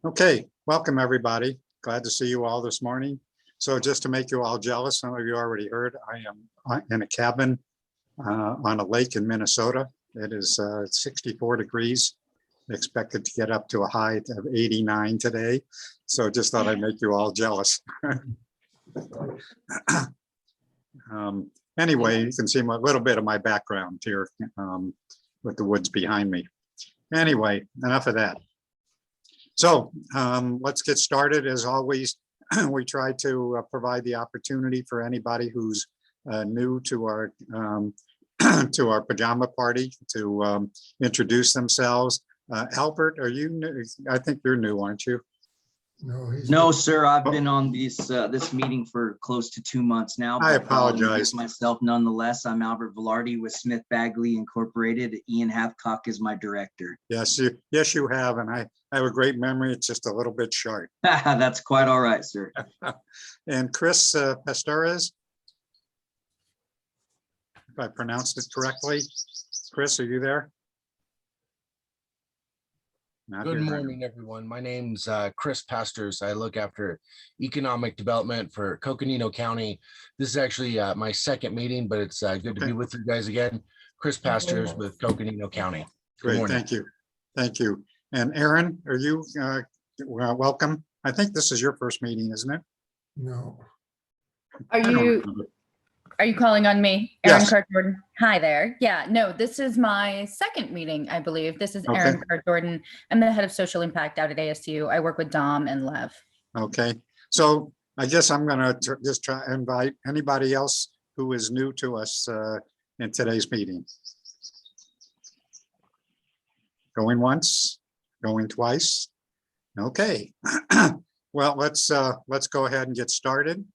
Okay, welcome everybody. Glad to see you all this morning. So just to make you all jealous, some of you already heard, I am in a cabin on a lake in Minnesota. It is 64 degrees, expected to get up to a high of 89 today. So just thought I'd make you all jealous. Anyway, you can see a little bit of my background here with the woods behind me. Anyway, enough of that. So let's get started. As always, we try to provide the opportunity for anybody who's new to our to our pajama party to introduce themselves. Albert, are you new? I think you're new, aren't you? No, sir. I've been on this meeting for close to 2 months now. I apologize. Myself, nonetheless. I'm Albert Velarde with Smith Bagley Incorporated. Ian Hathcock is my director. Yes, you have, and I have a great memory. It's just a little bit short. That's quite all right, sir. And Chris Pastores, if I pronounced it correctly. Chris, are you there? Good morning, everyone. My name's Chris Pastors. I look after economic development for Coconino County. This is actually my second meeting, but it's good to be with you guys again. Chris Pastors with Coconino County. Great, thank you. Thank you. And Aaron, are you welcome? I think this is your first meeting, isn't it? No. Are you calling on me? Erin Yes. Card-Jordan. Hi there. Yeah, no, this is my second meeting, I believe. This is Okay. Erin Card-Jordan. I'm the head of social impact out at ASU. I work with Dom and Lev. Okay, so I guess I'm gonna just try and invite anybody else who is new to us in today's meeting. Going once, going twice. Okay. Well, let's go ahead and get started.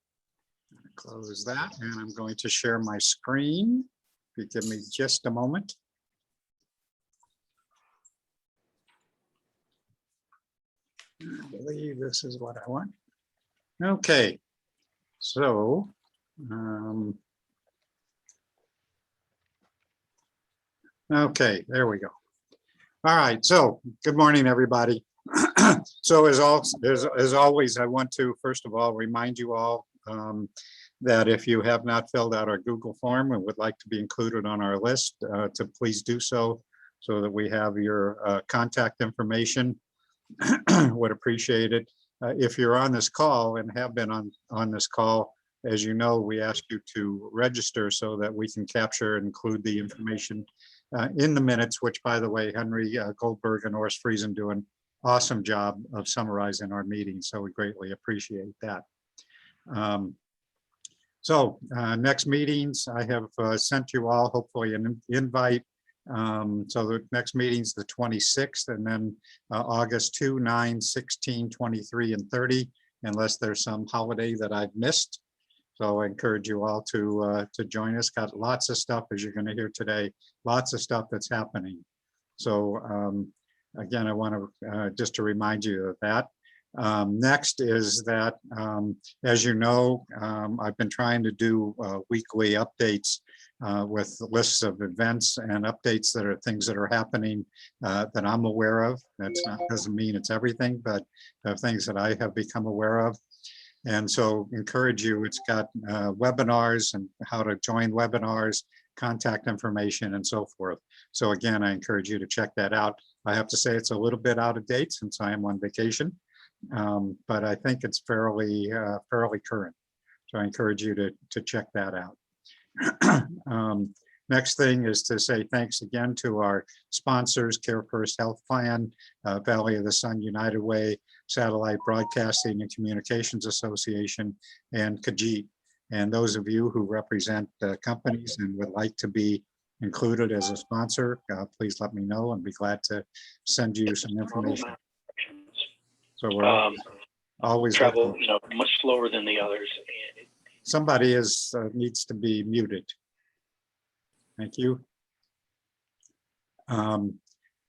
Close that, and I'm going to share my screen. If you give me just a moment. I believe this is what I want. Okay, so okay, there we go. All right, so good morning, everybody. So as always, I want to first of all remind you all that if you have not filled out our Google form and would like to be included on our list, to please do so that we have your contact information. Would appreciate it. If you're on this call and have been on this call, as you know, we ask you to register so that we can capture and include the information in the minutes, which, by the way, Henry Goldberg and Ors Friesen do an awesome job of summarizing our meetings, so we greatly appreciate that. So next meetings, I have sent you all hopefully an invite. So the next meeting's the 26th, and then August 2, 9, 16, 23, and 30, unless there's some holiday that I've missed. So I encourage you all to join us. Got lots of stuff, as you're going to hear today, lots of stuff that's happening. So again, I want to just to remind you of that. Next is that, as you know, I've been trying to do weekly updates with lists of events and updates that are things that are happening that I'm aware of. That's not doesn't mean it's everything, but things that I have become aware of. And so encourage you, it's got webinars and how to join webinars, contact information, and so forth. So again, I encourage you to check that out. I have to say it's a little bit out of date since I am on vacation. But I think it's fairly current. So I encourage you to check that out. Next thing is to say thanks again to our sponsors, Care First Health Plan, Valley of the Sun United Way, Satellite Broadcasting and Communications Association, and Khajiit. And those of you who represent companies and would like to be included as a sponsor, please let me know and be glad to send you some information. So we're always travel, much slower than the others. Somebody needs to be muted. Thank you.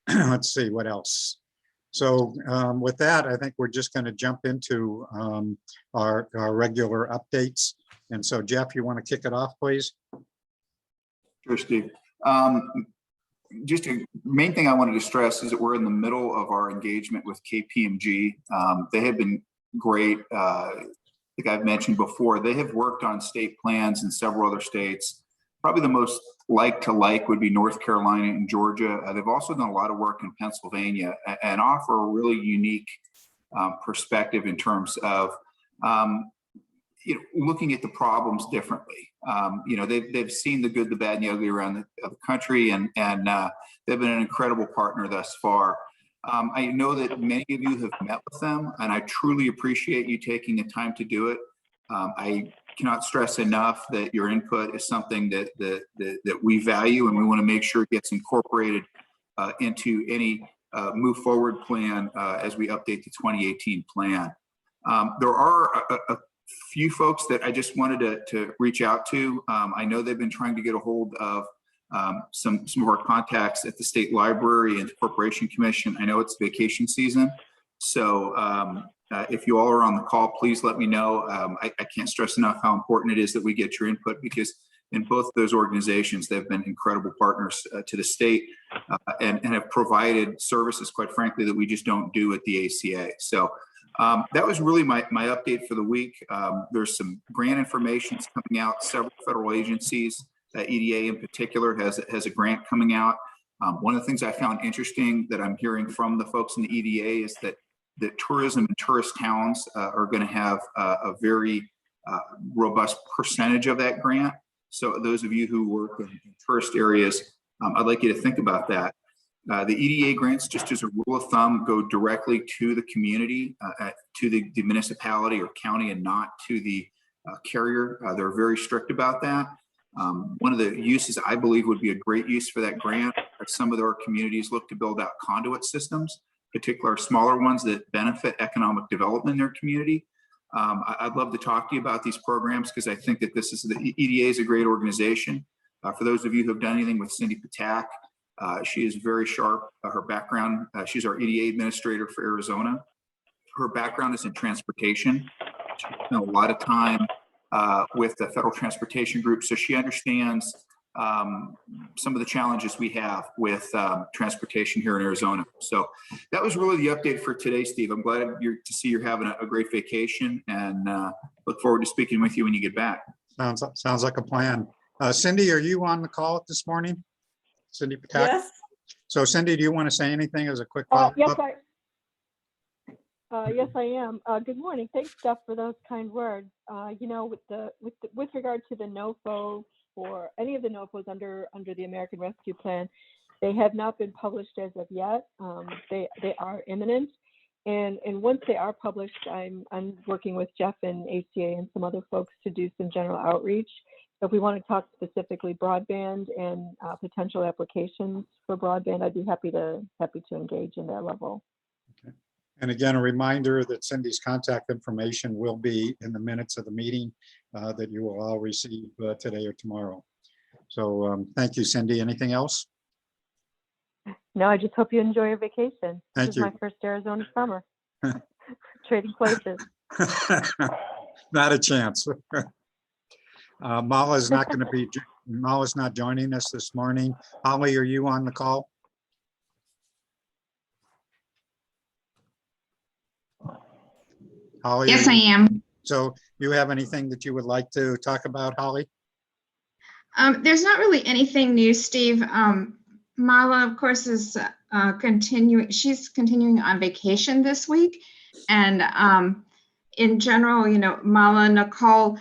Let's see what else. So with that, I think we're just going to jump into our regular updates. And so, Jeff, you want to kick it off, please? Sure, Steve. just a main thing I wanted to stress is that we're in the middle of our engagement with KPMG. They have been great. Like I've mentioned before, they have worked on state plans in several other states. Probably the most like would be North Carolina and Georgia. They've also done a lot of work in Pennsylvania and offer a really unique perspective in terms of looking at the problems differently. They've seen the good, the bad, and the ugly around the country, and they've been an incredible partner thus far. I know that many of you have met with them, and I truly appreciate you taking the time to do it. I cannot stress enough that your input is something that we value, and we want to make sure it gets incorporated into any move forward plan as we update the 2018 plan. There are a few folks that I just wanted to reach out to. I know they've been trying to get a hold of some of our contacts at the State Library and the Corporation Commission. I know it's vacation season, so if you all are on the call, please let me know. I can't stress enough how important it is that we get your input, because in both of those organizations, they've been incredible partners to the state and have provided services, quite frankly, that we just don't do at the ACA. So that was really my update for the week. There's some grant information coming out. Several federal agencies, EDA in particular, has a grant coming out. One of the things I found interesting that I'm hearing from the folks in the EDA is that tourism and tourist towns are going to have a very robust percentage of that grant. So those of you who work in tourist areas, I'd like you to think about that. The EDA grants, just as a rule of thumb, go directly to the community, to the municipality or county, and not to the carrier. They're very strict about that. One of the uses I believe would be a great use for that grant are some of our communities look to build out conduit systems, particularly smaller ones that benefit economic development in their community. I'd love to talk to you about these programs, because I think that the EDA is a great organization. For those of you who have done anything with Cindy Patak, she is very sharp. Her background, she's our EDA administrator for Arizona. Her background is in transportation. She spent a lot of time with the Federal Transportation Group, so she understands some of the challenges we have with transportation here in Arizona. So that was really the update for today, Steve. I'm glad to see you're having a great vacation, and look forward to speaking with you when you get back. Sounds like a plan. Cindy, are you on the call this morning? Cindy Patak? Yes. So Cindy, do you want to say anything as a quick follow-up? Yes, I am. Good morning. Thanks, Jeff, for those kind words. With regard to the NOFO, for any of the NOFOs under the American Rescue Plan, they have not been published as of yet. They are imminent, and once they are published, I'm working with Jeff and ACA and some other folks to do some general outreach. If we want to talk specifically broadband and potential applications for broadband, I'd be happy to engage in that level. Okay. And again, a reminder that Cindy's contact information will be in the minutes of the meeting that you will all receive today or tomorrow. So thank you, Cindy. Anything else? No, I just hope you enjoy your vacation. Thank This you. is my first Arizona summer. Trading places. Not a chance. Mala's not going to be, Mala's not joining us this morning. Holly, are you on the call? Holly? Yes, I am. So you have anything that you would like to talk about, Holly? There's not really anything new, Steve. Mala, of course, is continuing. She's continuing on vacation this week. And in general, Mala, Nicole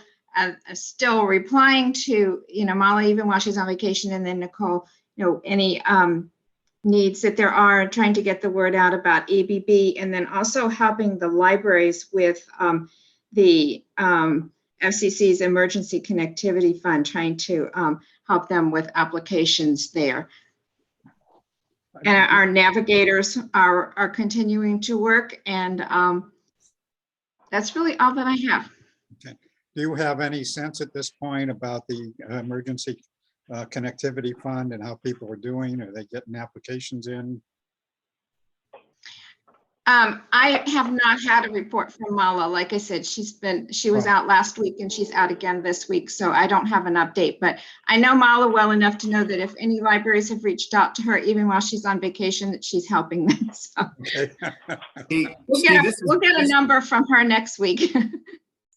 still replying to, Mala, even while she's on vacation, and then Nicole, any needs that there are, trying to get the word out about EBB, and then also helping the libraries with the FCC's Emergency Connectivity Fund, trying to help them with applications there. And our navigators are continuing to work, and that's really all that I have. Okay. Do you have any sense at this point about the Emergency Connectivity Fund and how people are doing? Are they getting applications in? I have not had a report from Mala. Like I said, she was out last week and she's out again this week, so I don't have an update. But I know Mala well enough to know that if any libraries have reached out to her, even while she's on vacation, that she's helping them. So Okay. Hey, we'll Steve, get a number from her next week.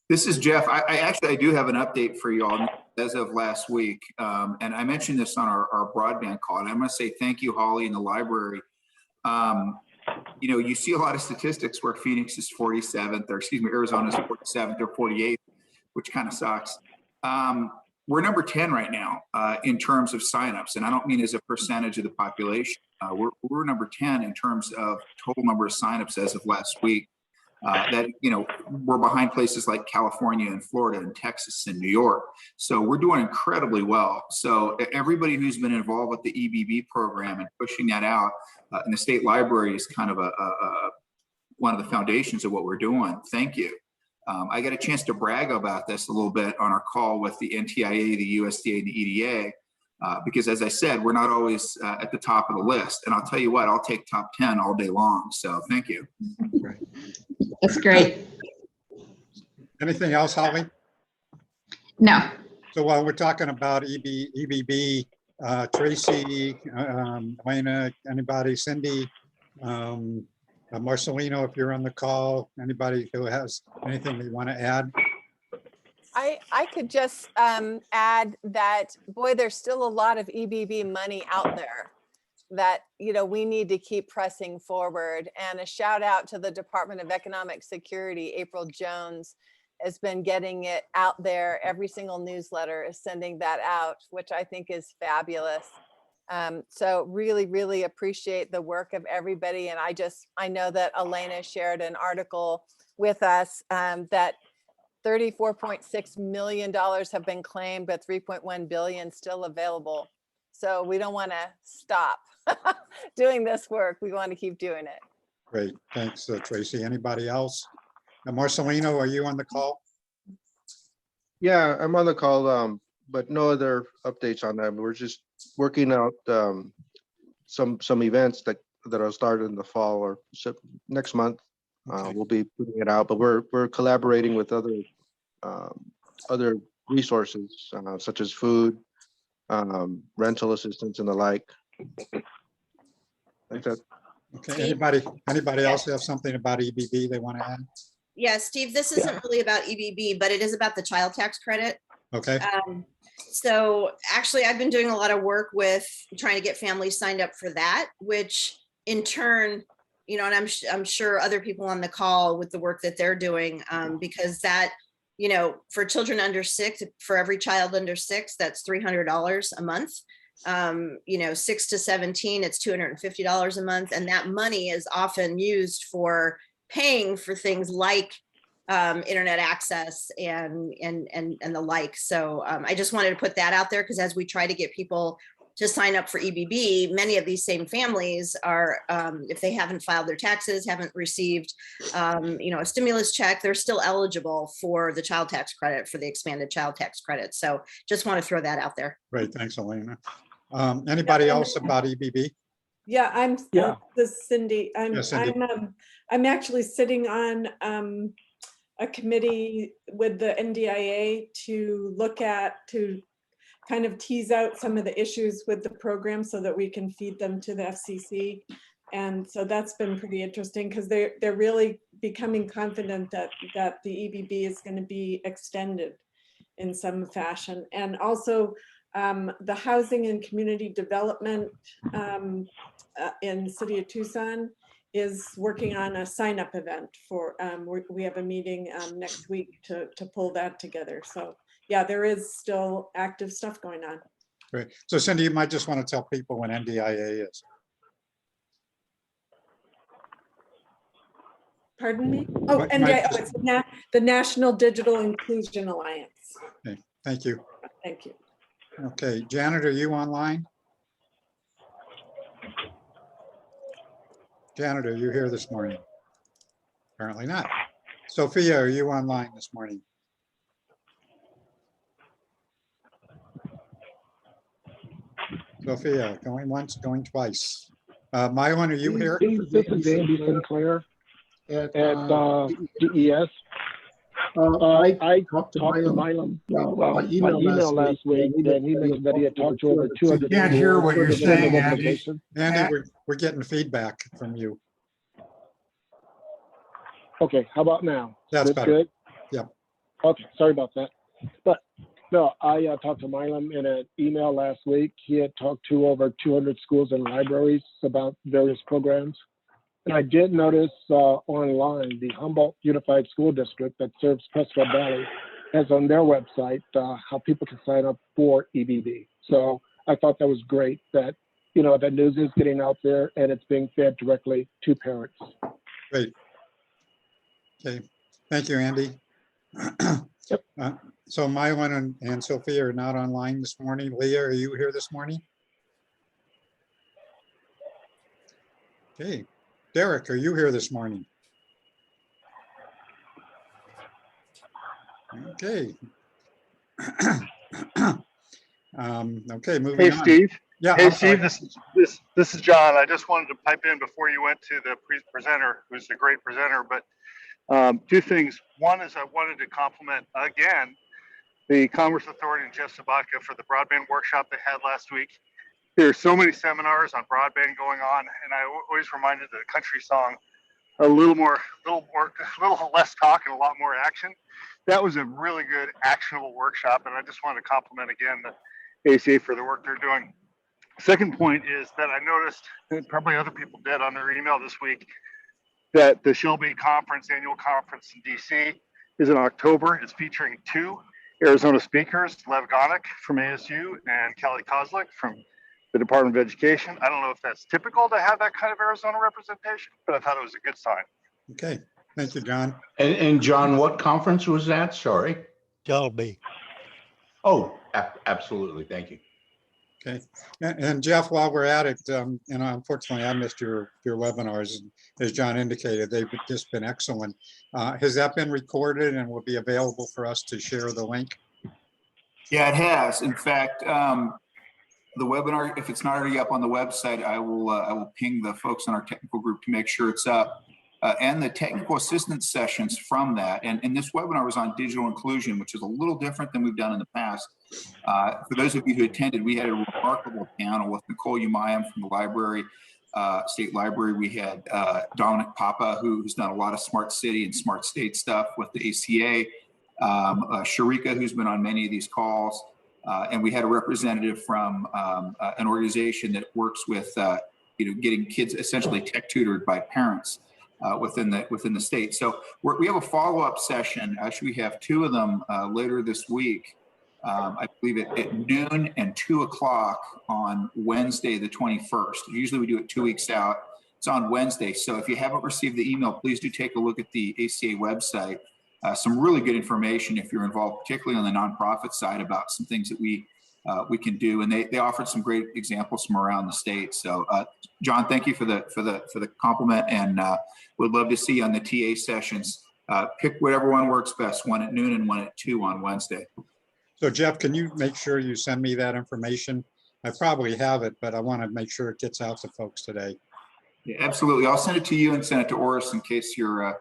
This is Jeff. I do have an update for you all as of last week. And I mentioned this on our broadband call, and I'm going to say thank you, Holly, and the library. You know, you see a lot of statistics where Phoenix is 47th, or excuse me, Arizona is 47th or 48th, which kind of sucks. We're number 10 right now in terms of signups, and I don't mean as a percentage of the population. We're number 10 in terms of total number of signups as of last week. That, you know, we're behind places like California and Florida and Texas and New York. So we're doing incredibly well. So everybody who's been involved with the EBB program and pushing that out, and the state library is kind of one of the foundations of what we're doing. Thank you. I got a chance to brag about this a little bit on our call with the NTIA, the USDA, and the EDA, because as I said, we're not always at the top of the list. And I'll tell you what, I'll take top 10 all day long. So thank you. That's great. Anything else, Holly? No. So while we're talking about EBB, Tracy, Elena, anybody, Cindy, Marcelino, if you're on the call, anybody who has anything they want to add? I could just add that, boy, there's still a lot of EBB money out there that, you know, we need to keep pressing forward. And a shout out to the Department of Economic Security. April Jones has been getting it out there. Every single newsletter is sending that out, which I think is fabulous. So really, really appreciate the work of everybody. And I know that Elena shared an article with us that $34.6 million have been claimed, but 3.1 billion still available. So we don't want to stop doing this work. We want to keep doing it. Great, thanks, Tracy. Anybody else? Marcelino, are you on the call? Yeah, I'm on the call, but no other updates on that. We're just working out some events that will start in the fall or next month. We'll be putting it out, but we're collaborating with other resources such as food, rental assistance, and the like. Like that. Okay. Anybody else have something about EBB they want to add? Yeah, Steve, this isn't really about EBB, but it is about the child tax credit. Okay. So actually, I've been doing a lot of work with trying to get families signed up for that, which in turn, you know, and I'm sure other people on the call with the work that they're doing, because that, you know, for children under 6, for every child under 6, that's $300 a month. You know, 6 to 17, it's $250 a month. And that money is often used for paying for things like internet access and the like. So I just wanted to put that out there, because as we try to get people to sign up for EBB, many of these same families are, if they haven't filed their taxes, haven't received, you know, a stimulus check, they're still eligible for the child tax credit, for the expanded child tax credit. So just want to throw that out there. Great, thanks, Elena. Anybody else about EBB? Yeah, this is Cindy. Cindy. I'm actually sitting on a committee with the NDIA to look at, to kind of tease out some of the issues with the program so that we can feed them to the FCC. And so that's been pretty interesting, because they're really becoming confident that the EBB is going to be extended in some fashion. And also the housing and community development in the city of Tucson is working on a sign-up event for, we have a meeting next week to pull that together. So yeah, there is still active stuff going on. Great. So Cindy, you might just want to tell people when NDIA is. Pardon me? Oh, NDIA, it's the National Digital Inclusion Alliance. Okay, thank you. Thank you. Okay, Janet, are you online? Janet, are you here this morning? Apparently not. Sophia, are you online this morning? Sophia, going once, going twice. Mylan, are you here? This is Andy Sinclair. at DES. I talked to Milam by email last week, and he mentioned that he had talked to over 200. Can't hear what you're saying, Andy. Andy, we're getting feedback from you. Okay, how about now? That's This better. good? Yep. Okay, sorry about that. But no, I talked to Milam in an email last week. He had talked to over 200 schools and libraries about various programs. And I did notice online, the Humboldt Unified School District that serves Prescott Valley has on their website how people can sign up for EBB. So I thought that was great that, you know, that news is getting out there and it's being fed directly to parents. Great. Okay, thank you, Andy. Yep. So Mylan and Sophia are not online this morning. Leah, are you here this morning? Okay. Derek, are you here this morning? Okay. Okay, moving Hey, on. Steve. Yeah. Hey, I'm sorry. Steve. This is John. I just wanted to pipe in before you went to the presenter, who's a great presenter. But two things. One is I wanted to compliment again the Commerce Authority and Jeff Sabatka for the broadband workshop they had last week. There are so many seminars on broadband going on, and I always reminded the country song, a little less talk and a lot more action. That was a really good actionable workshop, and I just wanted to compliment again the ACA for the work they're doing. Second point is that I noticed, and probably other people did on their email this week, that the Shelby Conference, annual conference in DC, is in October. It's featuring two Arizona speakers, Lev Gonick from ASU and Kelly Kozlik from the Department of Education. I don't know if that's typical to have that kind of Arizona representation, but I thought it was a good sign. Okay, thank you, John. And John, what conference was that? Sorry. Shelby. Oh, absolutely. Thank you. Okay, and Jeff, while we're at it, unfortunately I missed your webinars. As John indicated, they've just been excellent. Has that been recorded and will be available for us to share the link? Yeah, it has. In fact, the webinar, if it's not already up on the website, I will ping the folks in our technical group to make sure it's up. And the technical assistance sessions from that. And this webinar was on digital inclusion, which is a little different than we've done in the past. For those of you who attended, we had a remarkable panel with Nicole Umayam from the library, State Library. We had Dominic Papa, who's done a lot of smart city and smart state stuff with the ACA. Sharika, who's been on many of these calls. And we had a representative from an organization that works with getting kids essentially tech tutored by parents within the state. So we have a follow-up session. Actually, we have two of them later this week. I believe at noon and 2 o'clock on Wednesday, the 21st. Usually we do it 2 weeks out. It's on Wednesday. So if you haven't received the email, please do take a look at the ACA website. Some really good information if you're involved, particularly on the nonprofit side, about some things that we can do. And they offered some great examples from around the state. So John, thank you for the compliment, and would love to see you on the TA sessions. Pick whatever one works best, one at noon and one at 2 on Wednesday. So Jeff, can you make sure you send me that information? I probably have it, but I want to make sure it gets out to folks today. Yeah, absolutely. I'll send it to you and send it to Oris in case you're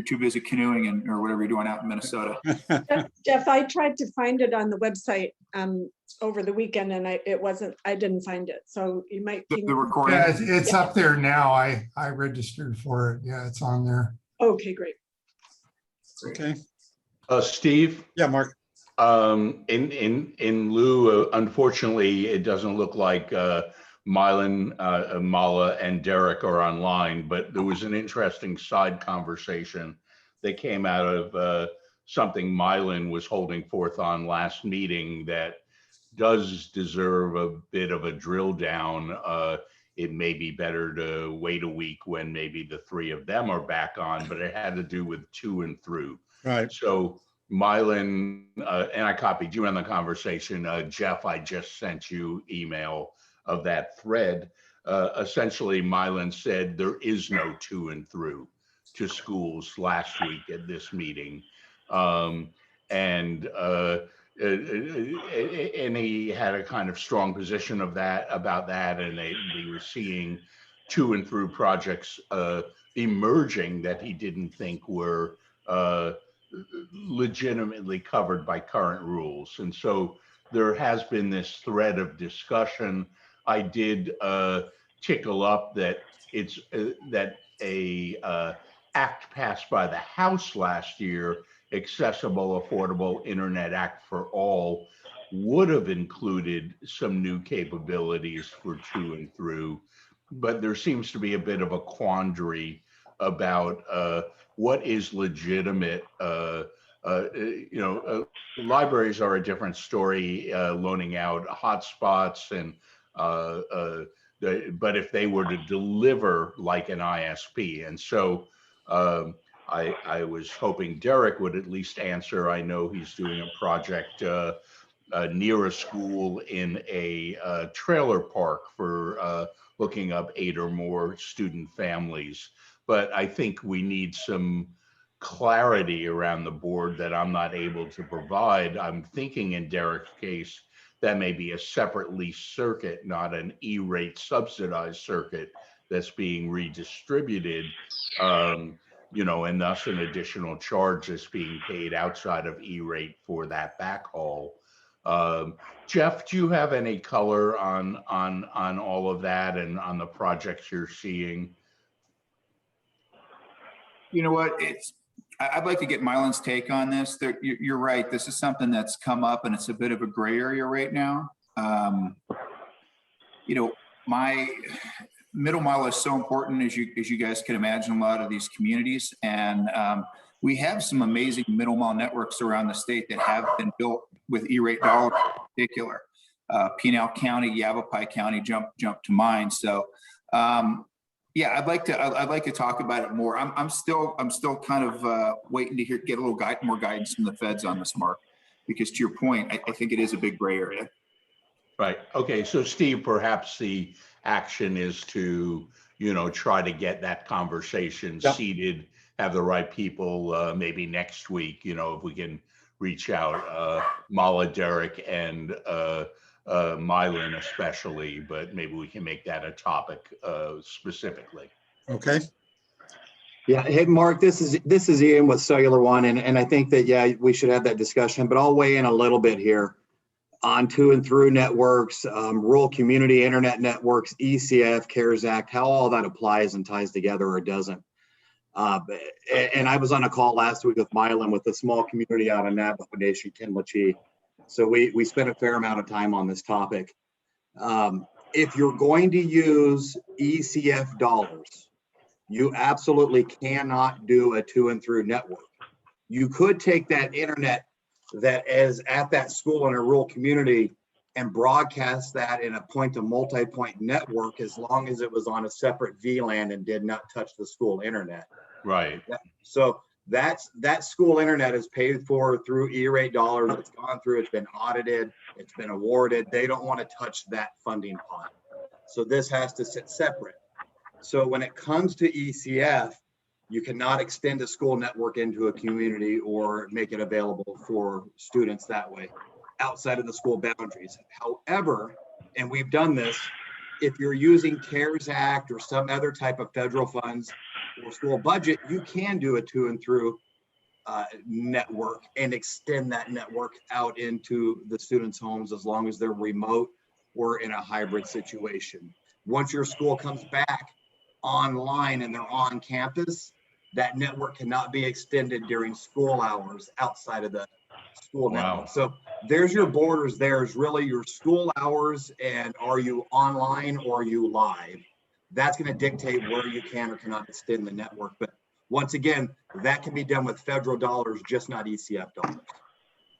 too busy canoeing or whatever you're doing out in Minnesota. Jeff, I tried to find it on the website over the weekend, and I didn't find it. So you might the recording. Yeah, it's up there now. I registered for it. Yeah, it's on there. Okay, great. Okay. Steve? Yeah, Mark. In lieu, unfortunately, it doesn't look like Mylan, Mala, and Derek are online, but there was an interesting side conversation that came out of something Mylan was holding forth on last meeting that does deserve a bit of a drill down. It may be better to wait a week when maybe the three of them are back on, but it had to do with to and through. Right. So Mylan, and I copied you on the conversation. Jeff, I just sent you email of that thread. Essentially, Mylan said there is no to and through to schools last week at this meeting. And he had a kind of strong position of that about that, and they were seeing to and through projects emerging that he didn't think were legitimately covered by current rules. And so there has been this thread of discussion. I did tickle up that it's that a act passed by the House last year, Accessible Affordable Internet Act for All, would have included some new capabilities for to and through, but there seems to be a bit of a quandary about what is legitimate. Libraries are a different story, loaning out hotspots and but if they were to deliver like an ISP. And so I was hoping Derek would at least answer. I know he's doing a project near a school in a trailer park for looking up 8 or more student families. But I think we need some clarity around the board that I'm not able to provide. I'm thinking in Derek's case, that may be a separate lease circuit, not an E-rate subsidized circuit that's being redistributed, and thus an additional charge that's being paid outside of E-rate for that backhaul. Jeff, do you have any color on all of that and on the projects you're seeing? You know what? I'd like to get Mylan's take on this. You're right. This is something that's come up, and it's a bit of a gray area right now. My middle mile is so important, as you guys can imagine, a lot of these communities, and we have some amazing middle mile networks around the state that have been built with E-rate dollars in particular. Pinal County, Yavapai County jump to mind. So. Yeah, I'd like to talk about it more. I'm still kind of waiting to get a little more guidance from the feds on this, Mark, because to your point, I think it is a big gray area. Right. Okay. So Steve, perhaps the action is to, try to get that conversation seated, have the right people, maybe next week, if we can reach out, Mala, Derek, and Mylan especially, but maybe we can make that a topic specifically. Okay. Yeah. Hey, Mark, this is Ian with Cellular One, and I think that, yeah, we should have that discussion, but I'll weigh in a little bit here on to and through networks, rural community internet networks, ECF, CARES Act, how all that applies and ties together or doesn't. And I was on a call last week with Mylan with a small community out in Navajo Nation, Kinlachee. So we spent a fair amount of time on this topic. If you're going to use ECF dollars, you absolutely cannot do a to and through network. You could take that internet that is at that school in a rural community and broadcast that in a point to multi-point network as long as it was on a separate VLAN and did not touch the school internet. Right. So that school internet is paid for through E-rate dollars. It's gone through, it's been audited, it's been awarded. They don't want to touch that funding pot. So this has to sit separate. So when it comes to ECF, you cannot extend a school network into a community or make it available for students that way outside of the school boundaries. However, and we've done this, if you're using CARES Act or some other type of federal funds or school budget, you can do a to and through network and extend that network out into the students' homes as long as they're remote or in a hybrid situation. Once your school comes back online and they're on campus, that network cannot be extended during school hours outside of the school network. So there's your borders. There's really your school hours, and are you online or are you live? That's going to dictate where you can or cannot extend the network. But once again, that can be done with federal dollars, just not ECF dollars.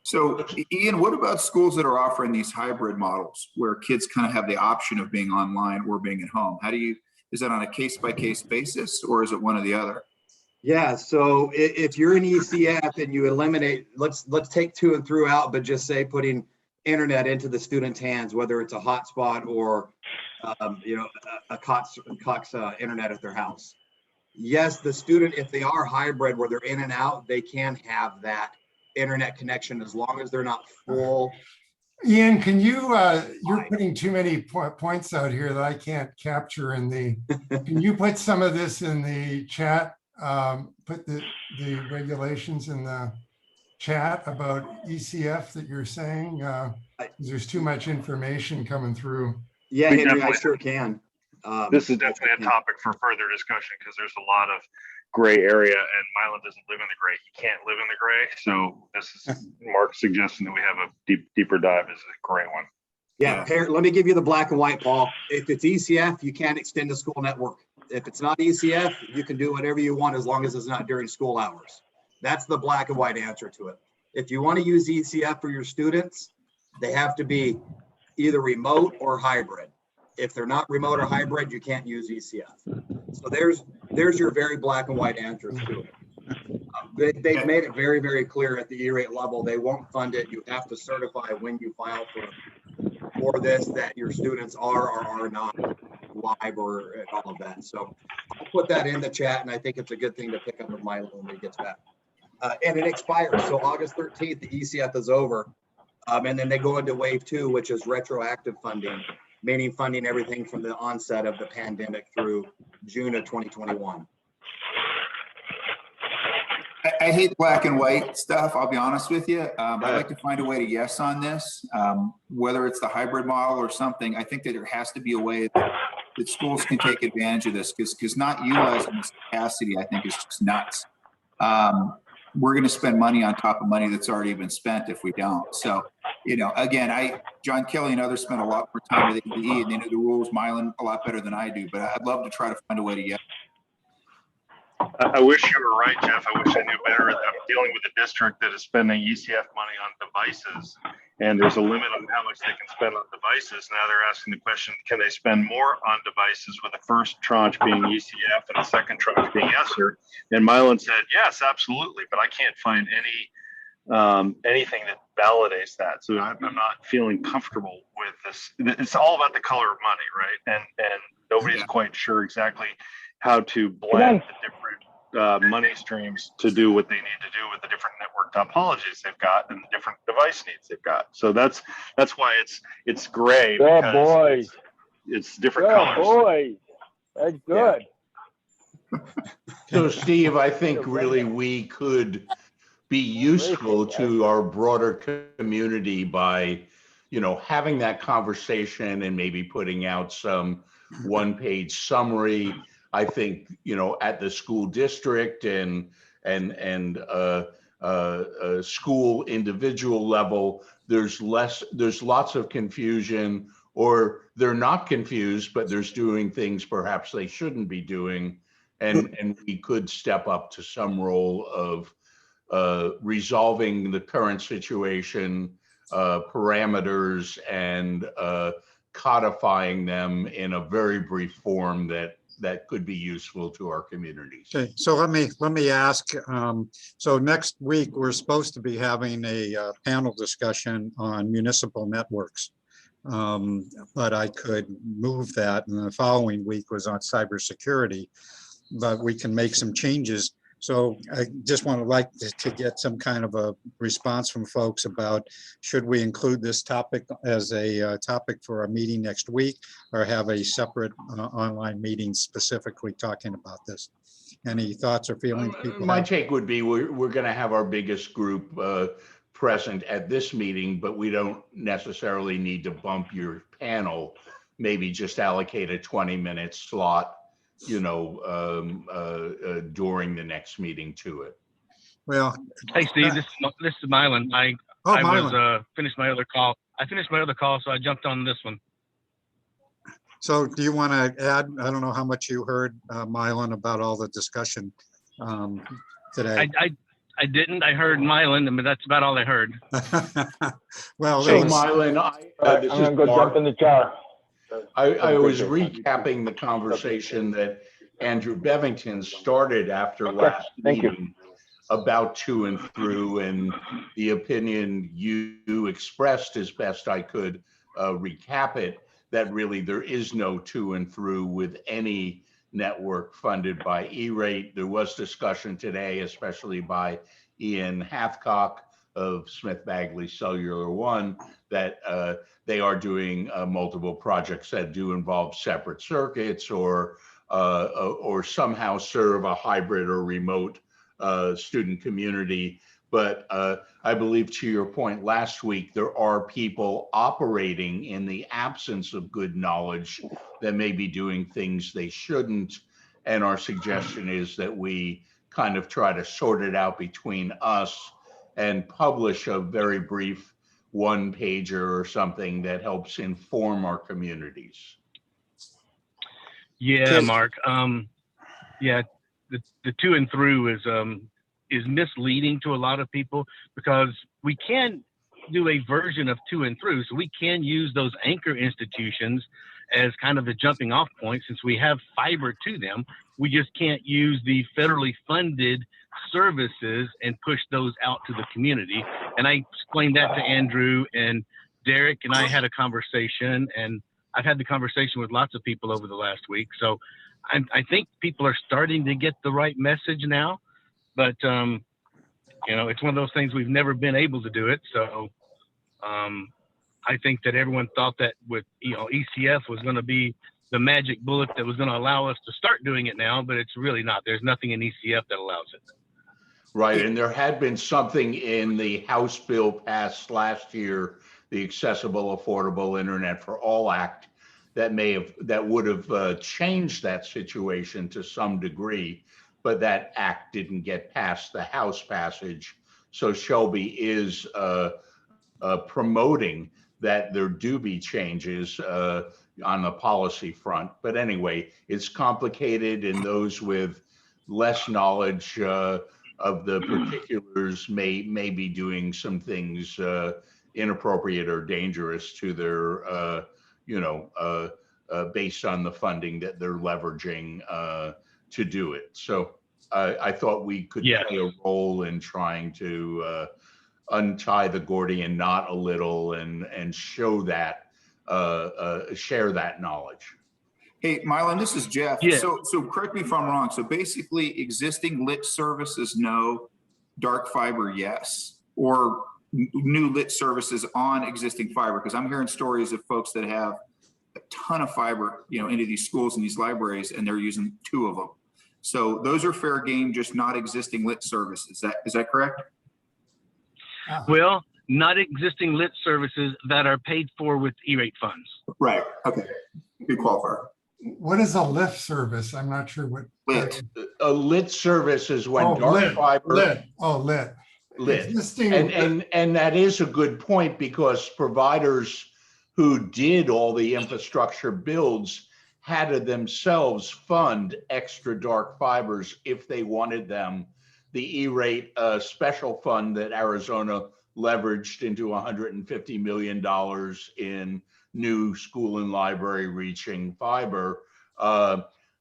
So Ian, what about schools that are offering these hybrid models where kids kind of have the option of being online or being at home? Is that on a case-by-case basis, or is it one or the other? Yeah, so if you're in ECF and you eliminate, let's take to and through out, but just say putting internet into the student's hands, whether it's a hotspot or a Cox internet at their house. Yes, the student, if they are hybrid where they're in and out, they can have that internet connection as long as they're not full Ian, can you, you're putting too many points out here that I can't capture in the, can you put some of this in the chat? Put the regulations in the chat about ECF that you're saying? 'Cause there's too much information coming through. Yeah, We Henry, I definitely- sure can. This is definitely a topic for further discussion because there's a lot of gray area and Milan doesn't live in the gray. He can't live in the gray. So this is Mark's suggestion that we have a deeper dive is a great one. Yeah, let me give you the black and white, Paul. If it's ECF, you can't extend the school network. If it's not ECF, you can do whatever you want as long as it's not during school hours. That's the black and white answer to it. If you want to use ECF for your students, they have to be either remote or hybrid. If they're not remote or hybrid, you can't use ECF. So there's your very black and white answers to it. They've made it very, very clear at the E-rate level, they won't fund it. You have to certify when you file for this that your students are or are not live or all of that. So I'll put that in the chat, and I think it's a good thing to pick up with Milo when he gets back. And it expires. So August 13th, the ECF is over. And then they go into wave 2, which is retroactive funding, meaning funding everything from the onset of the pandemic through June of 2021. I hate black and white stuff. I'll be honest with you. I'd like to find a way to yes on this, whether it's the hybrid model or something. I think that there has to be a way that schools can take advantage of this because not utilizing this capacity, I think, is just nuts. We're going to spend money on top of money that's already been spent if we don't. So, again, John Kelly and others spent a lot more time with ADE and they know the rules, Milan, a lot better than I do, but I'd love to try to find a way to get. I wish you were right, Jeff. I wish I knew better. I'm dealing with a district that is spending ECF money on devices, and there's a limit on how much they can spend on devices. Now they're asking the question, can they spend more on devices with the first tranche being ECF and the second tranche being ESSER? And Milan said, yes, absolutely, but I can't find anything that validates that. So I'm not feeling comfortable with this. It's all about the color of money, right? And nobody's quite sure exactly how to blend the different money streams to do what they need to do with the different network topologies they've got and the different device needs they've got. So that's why it's gray. Good because boy. It's different colors. Boy, that's good. So Steve, I think really we could be useful to our broader community by, having that conversation and maybe putting out some one-page summary. I think, at the school district and school individual level, there's lots of confusion, or they're not confused, but there's doing things perhaps they shouldn't be doing. And we could step up to some role of resolving the current situation, parameters, and codifying them in a very brief form that could be useful to our communities. Okay, so let me ask, so next week, we're supposed to be having a panel discussion on municipal networks. But I could move that, and the following week was on cybersecurity, but we can make some changes. So I just want to get some kind of a response from folks about, should we include this topic as a topic for our meeting next week, or have a separate online meeting specifically talking about this? Any thoughts or feelings? My take would be we're going to have our biggest group present at this meeting, but we don't necessarily need to bump your panel. Maybe just allocate a 20-minute slot, during the next meeting to it. Well, hey Steve, this is Milan. I was finished my other call. So I jumped on this one. So do you want to add? I don't know how much you heard, Milan, about all the discussion today. I didn't. I heard Milan, but that's about all I heard. Well, so Milan, I'm gonna go jump in the car. I was recapping the conversation that Andrew Bevington started after last meeting about to and through, and the opinion you expressed as best I could recap it, that really there is no to and through with any network funded by E-rate. There was discussion today, especially by Ian Hathcock, of Smith Bagley Cellular One, that they are doing multiple projects that do involve separate circuits or somehow serve a hybrid or remote student community. But I believe, to your point last week, there are people operating in the absence of good knowledge that may be doing things they shouldn't. And our suggestion is that we kind of try to sort it out between us and publish a very brief one-pager or something that helps inform our communities. Yeah, Mark. Yeah, the to and through is misleading to a lot of people, because we can do a version of to and through. So we can use those anchor institutions as kind of the jumping off point, since we have fiber to them. We just can't use the federally funded services and push those out to the community. And I explained that to Andrew, and Derek and I had a conversation, and I've had the conversation with lots of people over the last week. So I think people are starting to get the right message now, but it's one of those things, we've never been able to do it. So I think that everyone thought that with ECF was going to be the magic bullet that was going to allow us to start doing it now, but it's really not. There's nothing in ECF that allows it. Right, and there had been something in the House bill passed last year, the Accessible Affordable Internet for All Act, that would have changed that situation to some degree, but that act didn't get past the House passage. So Shelby is promoting that there do be changes on the policy front. But anyway, it's complicated, and those with less knowledge of the particulars may be doing some things inappropriate or dangerous to their, based on the funding that they're leveraging to do it. So I thought we could play a role in trying to untie the Gordian knot a little and show that, share that knowledge. Hey, Mylon, this is Jeff. Yeah. So correct me if I'm wrong. So basically, existing lit services, no. Dark fiber, yes. Or new lit services on existing fiber, because I'm hearing stories of folks that have a ton of fiber, into these schools and these libraries, and they're using 2 of them. So those are fair game, just not existing lit services. Is that correct? Well, not existing lit services that are paid for with E-rate funds. Right. Okay. Good qualifier. What is a lift service? I'm not sure what. Lit. A lit service is when dark fiber. Lit. Oh, lit. Lit. Existing. And that is a good point, because providers who did all the infrastructure builds had to themselves fund extra dark fibers if they wanted them. The E-rate special fund that Arizona leveraged into $150 million in new school and library reaching fiber,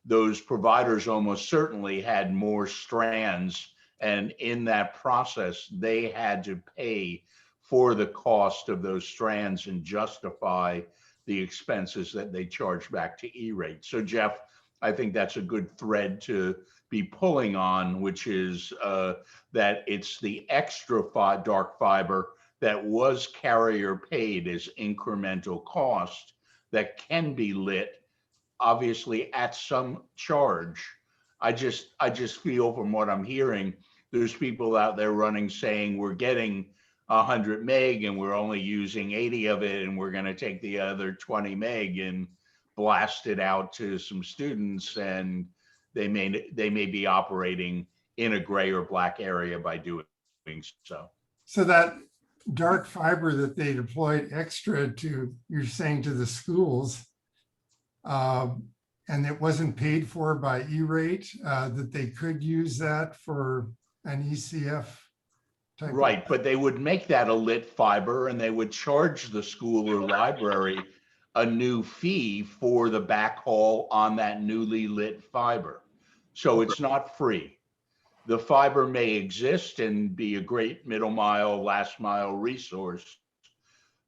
those providers almost certainly had more strands. And in that process, they had to pay for the cost of those strands and justify the expenses that they charge back to E-rate. So Jeff, I think that's a good thread to be pulling on, which is that it's the extra dark fiber that was carrier paid as incremental cost that can be lit, obviously at some charge. I just feel from what I'm hearing, there's people out there running saying we're getting 100 meg and we're only using 80 of it, and we're going to take the other 20 meg and blast it out to some students, and they may be operating in a gray or black area by doing so. So that dark fiber that they deployed extra to, you're saying, to the schools, and it wasn't paid for by E-rate, that they could use that for an ECF type. Right, but they would make that a lit fiber, and they would charge the school or library a new fee for the backhaul on that newly lit fiber. So it's not free. The fiber may exist and be a great middle mile, last mile resource,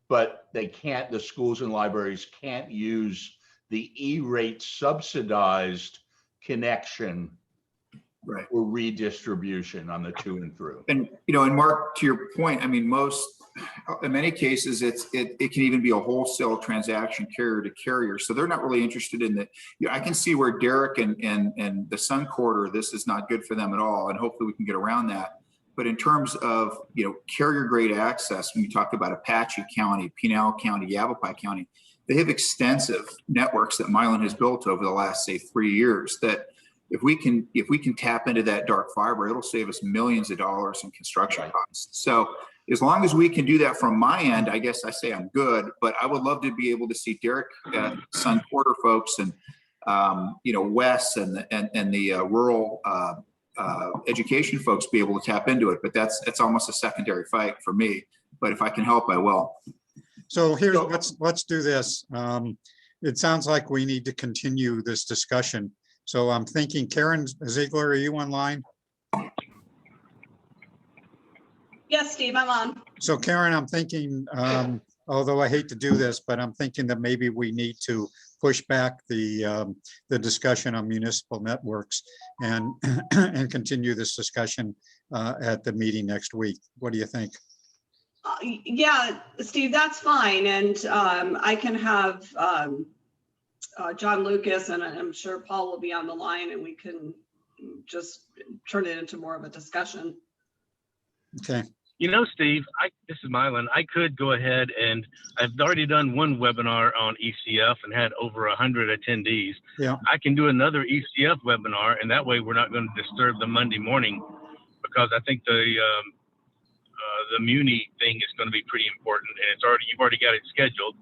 but they can't, the schools and libraries can't use the E-rate subsidized connection Right. or redistribution on the to and through. And, and Mark, to your point, I mean, in many cases, it can even be a wholesale transaction carrier to carrier. So they're not really interested in the, I can see where Derek and the Sun Quarter, this is not good for them at all. And hopefully we can get around that. But in terms of, carrier grade access, when you talk about Apache County, Pinal County, Yavapai County, they have extensive networks that Mylan has built over the last, say, 3 years that if we can tap into that dark fiber, it'll save us millions of dollars in construction costs. So as long as we can do that from my end, I guess I say I'm good, but I would love to be able to see Derek, Sun Quarter folks and, Wes and the rural education folks be able to tap into it. But that's almost a secondary fight for me. But if I can help, I will. So let's do this. It sounds like we need to continue this discussion. So I'm thinking, Karen Ziegler, are you online? Yes, Steve, I'm on. So Karen, I'm thinking, although I hate to do this, but I'm thinking that maybe we need to push back the discussion on municipal networks and continue this discussion at the meeting next week. What do you think? Yeah, Steve, that's fine. And I can have John Lucas, and I'm sure Paul will be on the line, and we can just turn it into more of a discussion. Okay. Steve, this is Mylan. I could go ahead and I've already done one webinar on ECF and had over 100 attendees. Yeah. I can do another ECF webinar, and that way we're not going to disturb the Monday morning, because I think the Muni thing is going to be pretty important, and you've already got it scheduled.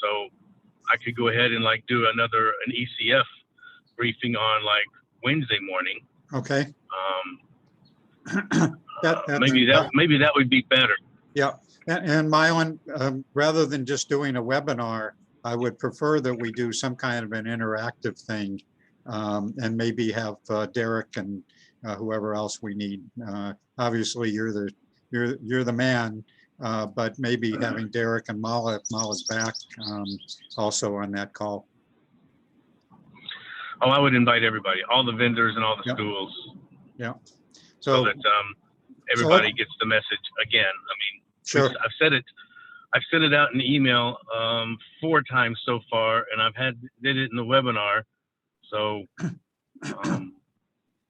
So I could go ahead and do an ECF briefing on Wednesday morning. Okay. Maybe that would be better. Yeah, and Mylan, rather than just doing a webinar, I would prefer that we do some kind of an interactive thing, and maybe have Derek and whoever else we need. Obviously, you're the man, but maybe having Derek and Mala, if Mala's back, also on that call. Oh, I would invite everybody, all the vendors and all the schools. Yeah. So that everybody gets the message again. I mean, sure. I've said it. I've sent it out in email 4 times so far, and did it in the webinar. So,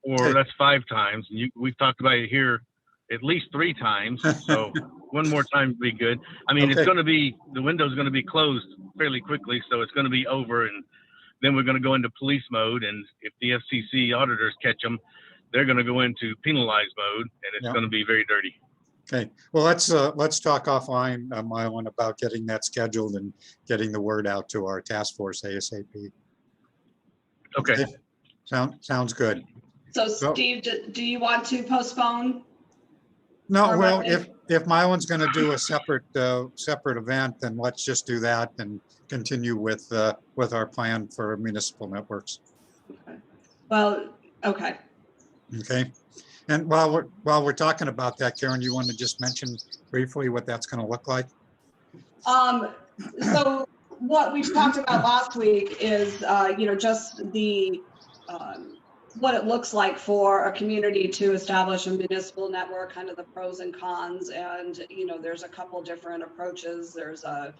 or that's 5 times. And we've talked about it here at least 3 times. So one more time would be good. I mean, it's going to be, the window's going to be closed fairly quickly, so it's going to be over, and then we're going to go into police mode. And if the FCC auditors catch them, they're going to go into penalized mode, and it's going to be very dirty. Okay, well, let's talk offline, Mylan, about getting that scheduled and getting the word out to our task force ASAP. Okay. Sounds good. So Steve, do you want to postpone? No, well, if Mylan's going to do a separate event, then let's just do that and continue with our plan for municipal networks. Okay. Well, okay. Okay. And while we're talking about that, Karen, you want to just mention briefly what that's going to look like? So what we talked about last week is, just the what it looks like for a community to establish a municipal network, kind of the pros and cons. And, there's a couple different approaches. There's a,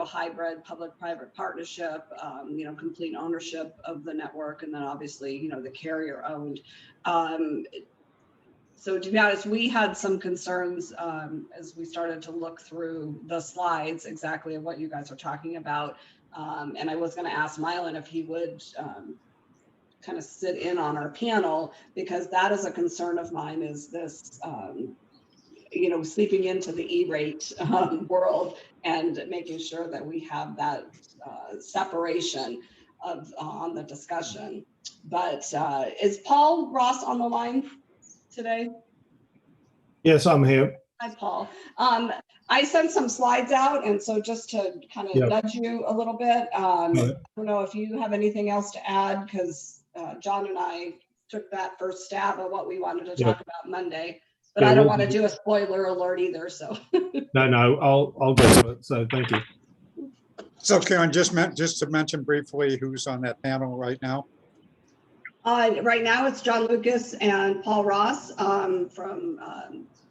hybrid public-private partnership, complete ownership of the network, and then obviously, the carrier owned. So to be honest, we had some concerns as we started to look through the slides exactly of what you guys are talking about. And I was going to ask Mylan if he would kind of sit in on our panel, because that is a concern of mine, is this, sleeping into the E-rate world and making sure that we have that separation on the discussion. But is Paul Ross on the line today? Yes, I'm here. Hi, Paul. I sent some slides out, and so just to kind of nudge you a little bit, I don't know if you have anything else to add, because John and I took that first stab at what we wanted to talk about Monday, but I don't want to do a spoiler alert either. So no, I'll go to it. So thank you. So Karen, just to mention briefly who's on that panel right now. Right now, it's John Lucas and Paul Ross from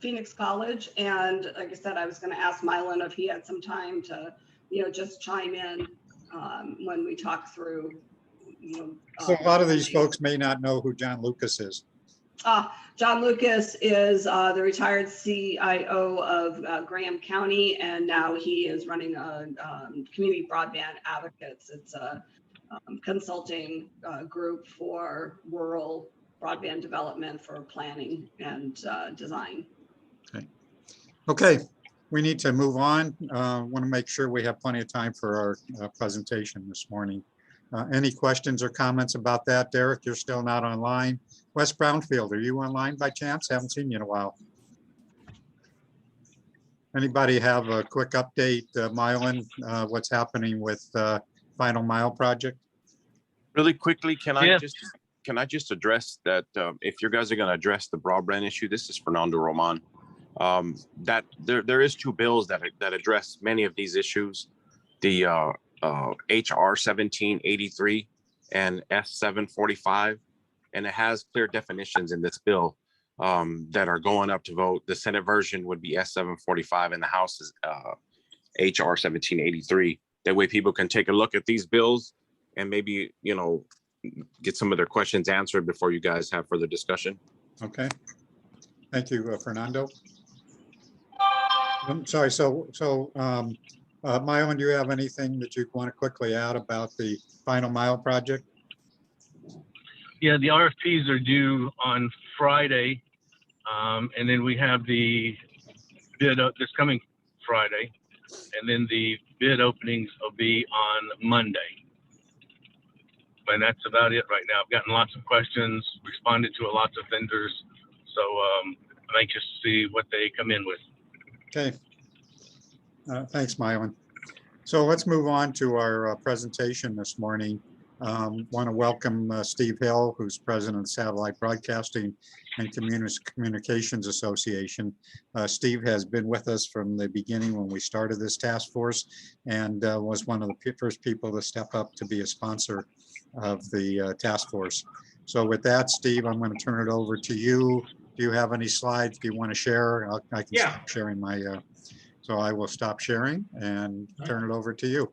Phoenix College. And like I said, I was going to ask Mylan if he had some time to, just chime in when we talk through, So a lot of these folks may not know who John Lucas is. John Lucas is the retired CIO of Graham County, and now he is running a Community Broadband Advocates. It's a consulting group for rural broadband development for planning and design. Okay, we need to move on. Want to make sure we have plenty of time for our presentation this morning. Any questions or comments about that? Derek, you're still not online. Wes Brownfield, are you online by chance? Haven't seen you in a while. Anybody have a quick update, Mylan, what's happening with Final Mile project? Really quickly, can I Yeah. just address that? If you guys are going to address the broadband issue, this is Fernando Roman. That there is two bills that address many of these issues. The HR 1783 and S 745, and it has clear definitions in this bill that are going up to vote. The Senate version would be S 745, and the House is HR 1783. That way, people can take a look at these bills and maybe get some of their questions answered before you guys have further discussion. Okay, thank you, Fernando. I'm sorry. So Mylan, do you have anything that you want to quickly add about the Final Mile project? Yeah, the RFPs are due on Friday. And then we have the bid this coming Friday. And then the bid openings will be on Monday. And that's about it right now. I've gotten lots of questions, responded to lots of vendors. So I'm anxious to see what they come in with. Okay. Thanks, Mylan. So let's move on to our presentation this morning. Want to welcome Steve Hill, who's president of Satellite Broadcasting and Communications Association. Steve has been with us from the beginning when we started this task force, and was one of the first people to step up to be a sponsor of the task force. So with that, Steve, I'm going to turn it over to you. Do you have any slides you want to share? I can stop sharing my, so I will stop sharing and turn it over to you.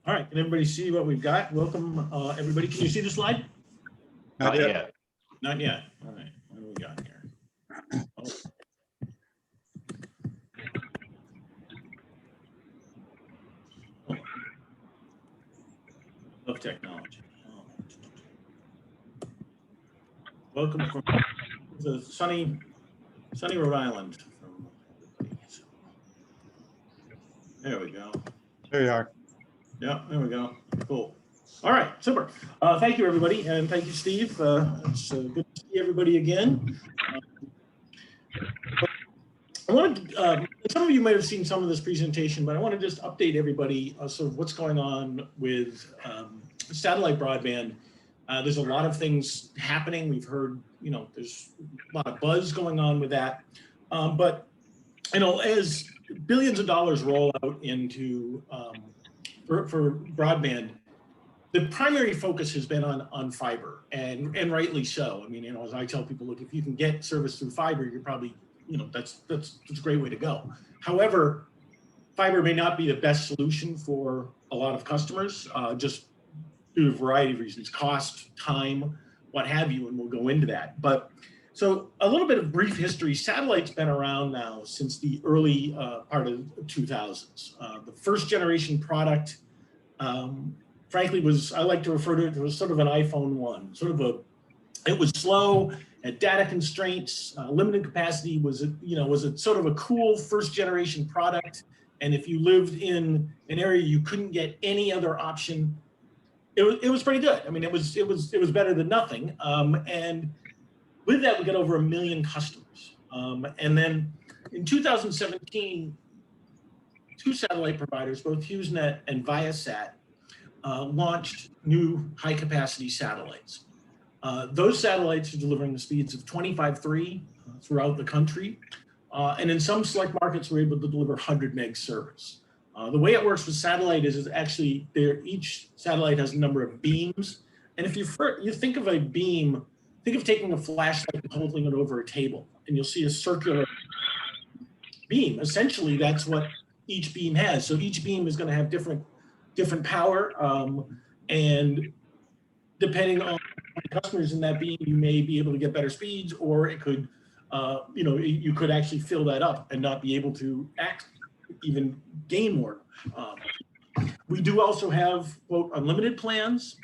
All right, can everybody see what we've got? Welcome, everybody. Can you see the slide? Not yet. Not yet. All right, what do we got here? Love technology. Welcome from the sunny Rhode Island. There we go. There you are. Yeah, there we go. Cool. All right, super. Thank you, everybody, and thank you, Steve. It's good to see everybody again. I wanted, some of you might have seen some of this presentation, but I want to just update everybody sort of what's going on with satellite broadband. There's a lot of things happening. We've heard, there's a lot of buzz going on with that. But, as billions of dollars roll out into for broadband, the primary focus has been on fiber, and rightly so. I mean, as I tell people, look, if you can get service through fiber, you're probably, that's a great way to go. However, fiber may not be the best solution for a lot of customers, just due to a variety of reasons, cost, time, what have you, and we'll go into that. But so a little bit of brief history. Satellite's been around now since the early part of the 2000s. The first generation product, frankly, I like to refer to it as sort of an iPhone 1, it was slow, had data constraints, limited capacity, was a sort of a cool first generation product. And if you lived in an area you couldn't get any other option, it was pretty good. I mean, it was better than nothing. And with that, we got over 1 million customers. And then in 2017, two satellite providers, both HughesNet and Viasat, launched new high-capacity satellites. Those satellites are delivering the speeds of 25.3 throughout the country. And in some select markets, we're able to deliver 100 meg service. The way it works with satellite is actually each satellite has a number of beams, And if you think of a beam, think of taking a flashlight and holding it over a table, and you'll see a circular beam. Essentially, that's what each beam has. So each beam is going to have different power, and depending on customers in that beam, you may be able to get better speeds, or it could, you could actually fill that up and not be able to even gain more. We do also have, quote, unlimited plans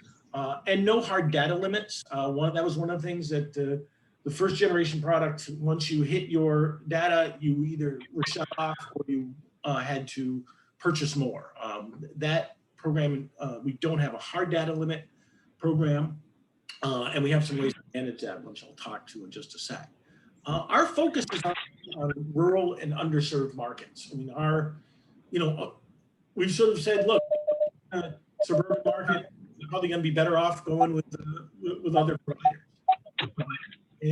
and no hard data limits. That was one of the things that the first generation product, once you hit your data, you either were shut off or you had to purchase more. That program, we don't have a hard data limit program, and we have some ways to manage that, which I'll talk to in just a sec. Our focus is on rural and underserved markets. I mean, we've sort of said, look, suburban market is probably going to be better off going with other providers.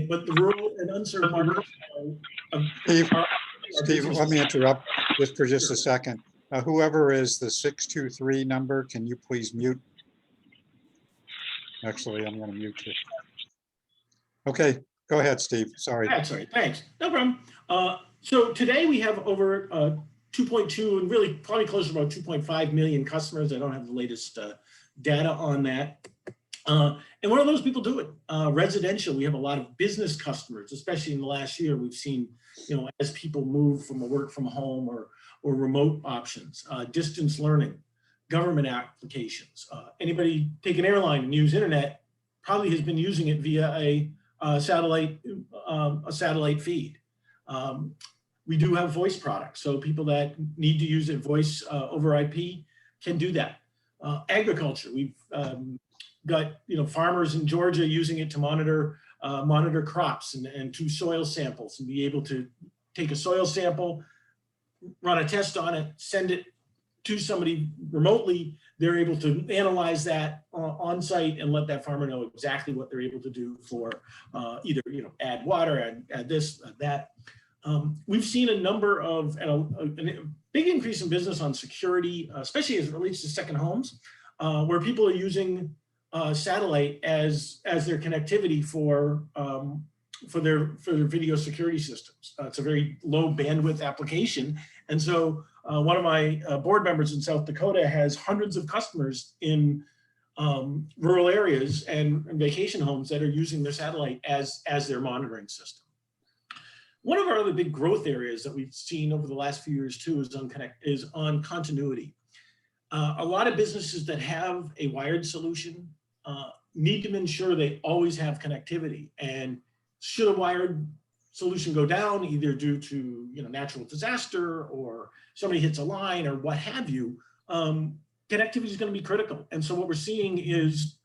But the rural and unserved markets. Steve, let me interrupt just for just a second. Whoever is the 623 number, can you please mute? Actually, I'm going to mute you. Okay, go ahead, Steve. Sorry. That's all right. Thanks. No problem. So today we have over 2.2 and really probably closer to about 2.5 million customers. I don't have the latest data on that. And what do those people doing? Residential, we have a lot of business customers, especially in the last year. We've seen, as people move from a work from home or remote options, distance learning, government applications. Anybody take an airline and use internet probably has been using it via a satellite feed. We do have voice products, so people that need to use it voice over IP can do that. Agriculture, we've got farmers in Georgia using it to monitor crops and do soil samples, and be able to take a soil sample, run a test on it, send it to somebody remotely. They're able to analyze that on site and let that farmer know exactly what they're able to do for either add water, add this, add that. We've seen a number of a big increase in business on security, especially as it relates to second homes, where people are using satellite as their connectivity for their video security systems. It's a very low bandwidth application, and so one of my board members in South Dakota has hundreds of customers in rural areas and vacation homes that are using their satellite as their monitoring system. One of our other big growth areas that we've seen over the last few years too is on continuity. A lot of businesses that have a wired solution need to ensure they always have connectivity. And should a wired solution go down, either due to natural disaster or somebody hits a line or what have you, connectivity is going to be critical. And so what we're seeing is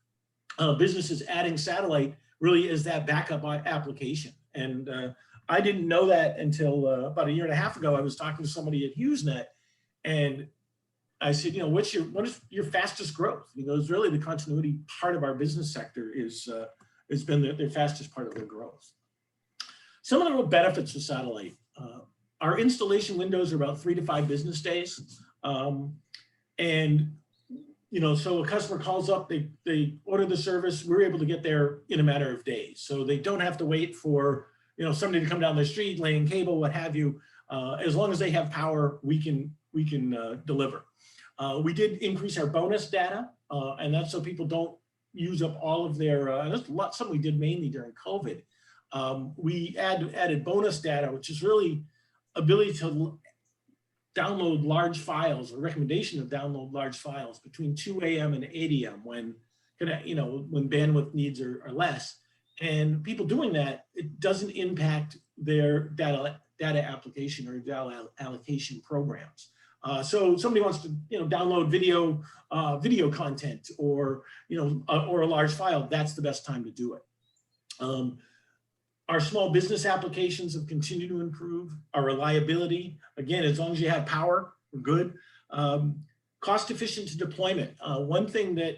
businesses adding satellite really is that backup application. And I didn't know that until about a year and a half ago. I was talking to somebody at HughesNet, and I said, what is your fastest growth? It's really the continuity part of our business sector has been their fastest part of their growth. Some of the real benefits of satellite. Our installation windows are about 3 to 5 business days. And so a customer calls up, they order the service, we're able to get there in a matter of days. So they don't have to wait for somebody to come down the street, laying cable, what have you. As long as they have power, we can deliver. We did increase our bonus data, and that's so people don't use up all of their, that's something we did mainly during COVID. We added bonus data, which is really ability to download large files, or recommendation of download large files between 2 a.m. and 8 a.m. when bandwidth needs are less. And people doing that, it doesn't impact their data application or data allocation programs. So somebody wants to download video content or a large file, that's the best time to do it. Our small business applications have continued to improve. Our reliability, again, as long as you have power, we're good. Cost efficient deployment. One thing that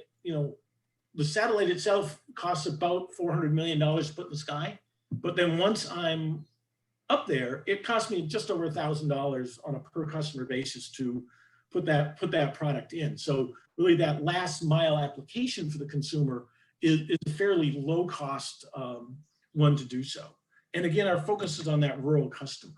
the satellite itself costs about $400 million to put in the sky, but then once I'm up there, it costs me just over $1,000 on a per customer basis to put that product in. So really that last mile application for the consumer is a fairly low cost one to do so. And again, our focus is on that rural customer.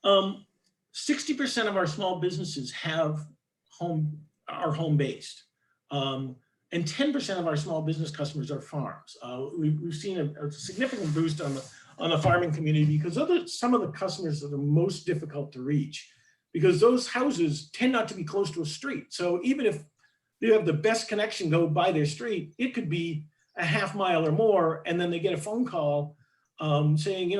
60% of our small businesses are home-based. And 10% of our small business customers are farms. We've seen a significant boost on the farming community because some of the customers are the most difficult to reach, because those houses tend not to be close to a street. So even if they have the best connection go by their street, it could be a half mile or more, and then they get a phone call saying,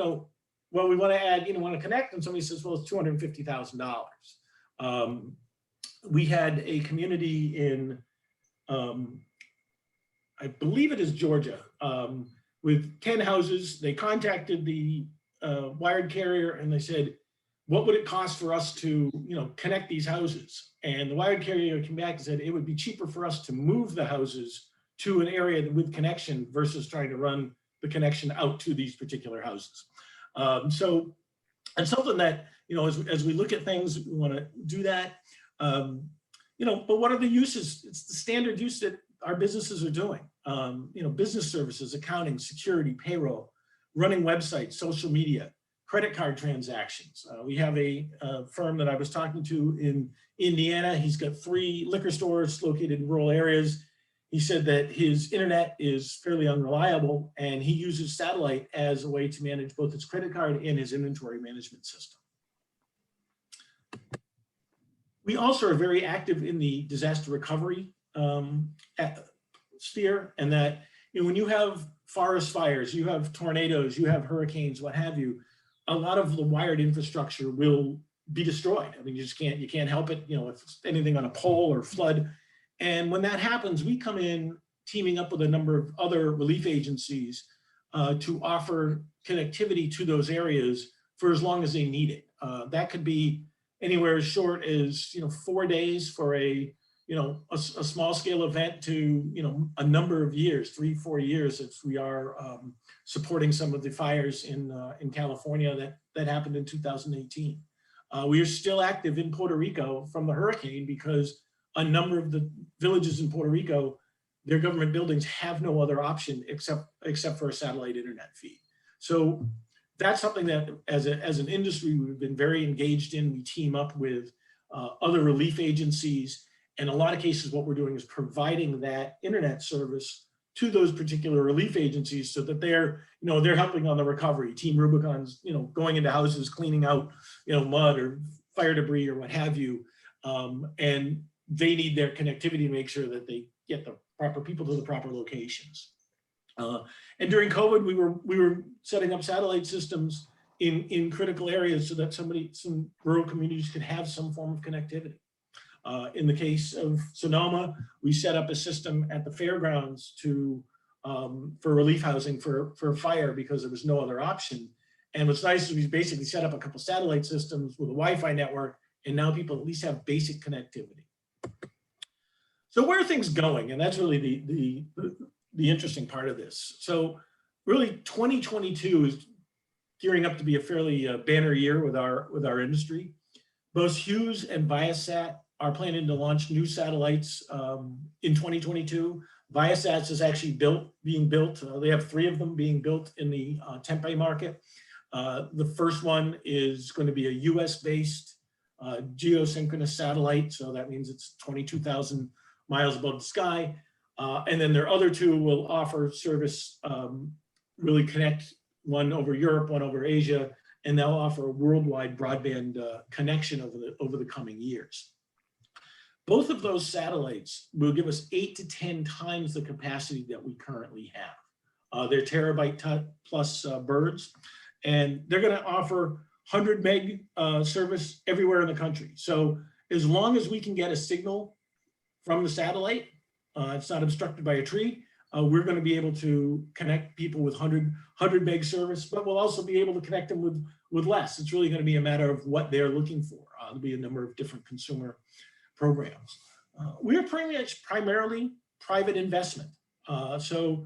well, we want to add, want to connect, and somebody says, well, it's $250,000. We had a community in, I believe it is Georgia, with 10 houses. They contacted the wired carrier and they said, what would it cost for us to, connect these houses? And the wired carrier came back and said, it would be cheaper for us to move the houses to an area with connection versus trying to run the connection out to these particular houses. So it's something that, as we look at things, we want to do that. But what are the uses? It's the standard use that our businesses are doing. Business services, accounting, security, payroll, running websites, social media, credit card transactions. We have a firm that I was talking to in Indiana. He's got 3 liquor stores located in rural areas. He said that his internet is fairly unreliable and he uses satellite as a way to manage both his credit card and his inventory management system. We also are very active in the disaster recovery sphere, and that when you have forest fires, you have tornadoes, you have hurricanes, what have you, a lot of the wired infrastructure will be destroyed. I mean, you can't help it, if it's anything on a pole or flood. And when that happens, we come in teaming up with a number of other relief agencies to offer connectivity to those areas for as long as they need it. That could be anywhere as short as 4 days for a small scale event to a number of years, 3-4 years, if we are supporting some of the fires in California that happened in 2018. We are still active in Puerto Rico from the hurricane because a number of the villages in Puerto Rico, their government buildings have no other option except for a satellite internet feed. So that's something that as an industry, we've been very engaged in. We team up with other relief agencies. In a lot of cases, what we're doing is providing that internet service to those particular relief agencies so that they're helping on the recovery. Team Rubicon's, going into houses, cleaning out, mud or fire debris or what have you. And they need their connectivity to make sure that they get the proper people to the proper locations. And during COVID, we were setting up satellite systems in critical areas so that some rural communities could have some form of connectivity. In the case of Sonoma, we set up a system at the fairgrounds for relief housing for fire because there was no other option. And what's nice is we basically set up a couple satellite systems with a Wi-Fi network, and now people at least have basic connectivity. So where are things going? And that's really the interesting part of this. So really 2022 is gearing up to be a fairly banner year with our industry. Both Hughes and Viasat are planning to launch new satellites in 2022. Viasat is actually being built. They have 3 of them being built in the Tempe market. The first one is going to be a US-based geosynchronous satellite. So that means it's 22,000 miles above the sky. And then their other 2 will offer service, really connect, one over Europe, one over Asia, and they'll offer a worldwide broadband connection over the coming years. Both of those satellites will give us 8 to 10 times the capacity that we currently have. They're terabyte plus birds, and they're going to offer 100 meg service everywhere in the country. So as long as we can get a signal from the satellite, it's not obstructed by a tree, we're going to be able to connect people with 100 meg service, but we'll also be able to connect them with less. It's really going to be a matter of what they're looking for. There'll be a number of different consumer programs. We are primarily private investment. So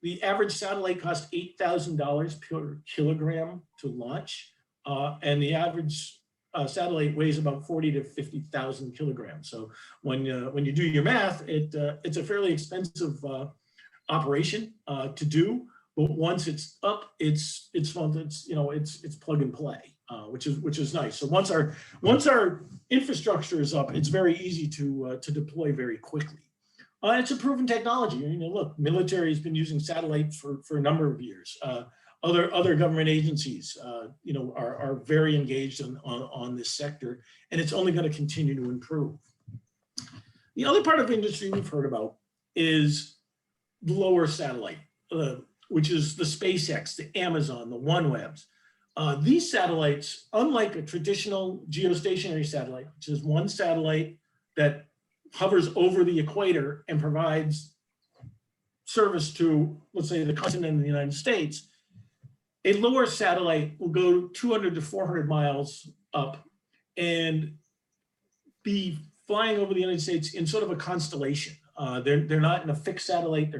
the average satellite costs $8,000 per kilogram to launch, and the average satellite weighs about 40 to 50,000 kilograms. So when you do your math, it's a fairly expensive operation to do, but once it's up, it's plug and play, which is nice. So once our infrastructure is up, it's very easy to deploy very quickly. It's a proven technology. Look, military has been using satellite for a number of years. Other government agencies, are very engaged on this sector, and it's only going to continue to improve. The other part of industry we've heard about is the lower satellite, which is the SpaceX, the Amazon, the OneWebs. These satellites, unlike a traditional geostationary satellite, which is one satellite that hovers over the equator and provides service to, let's say, the continent of the United States, a lower satellite will go 200 to 400 miles up and be flying over the United States in sort of a constellation. They're not in a fixed satellite.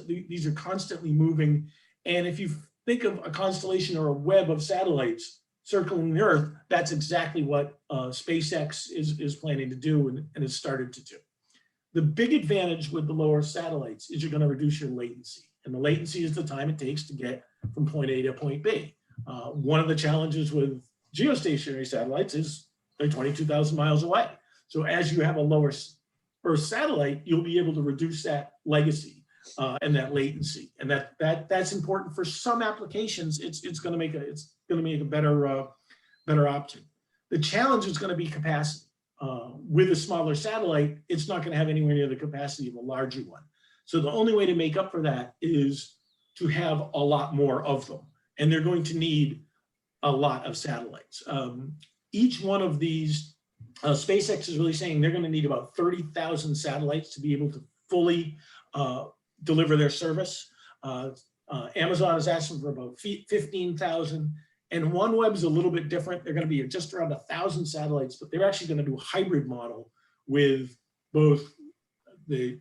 These are constantly moving. And if you think of a constellation or a web of satellites circling the Earth, that's exactly what SpaceX is planning to do and has started to do. The big advantage with the lower satellites is you're going to reduce your latency. And the latency is the time it takes to get from point A to point B. One of the challenges with geostationary satellites is they're 22,000 miles away. So as you have a lower Earth satellite, you'll be able to reduce that legacy and that latency. And that's important for some applications. It's going to make a better option. The challenge is going to be capacity. With a smaller satellite, it's not going to have anywhere near the capacity of a larger one. So the only way to make up for that is to have a lot more of them. And they're going to need a lot of satellites. Each one of these, SpaceX is really saying they're going to need about 30,000 satellites to be able to fully deliver their service. Amazon is asking for about 15,000. And OneWeb is a little bit different. They're going to be just around 1,000 satellites, but they're actually going to do a hybrid model with both the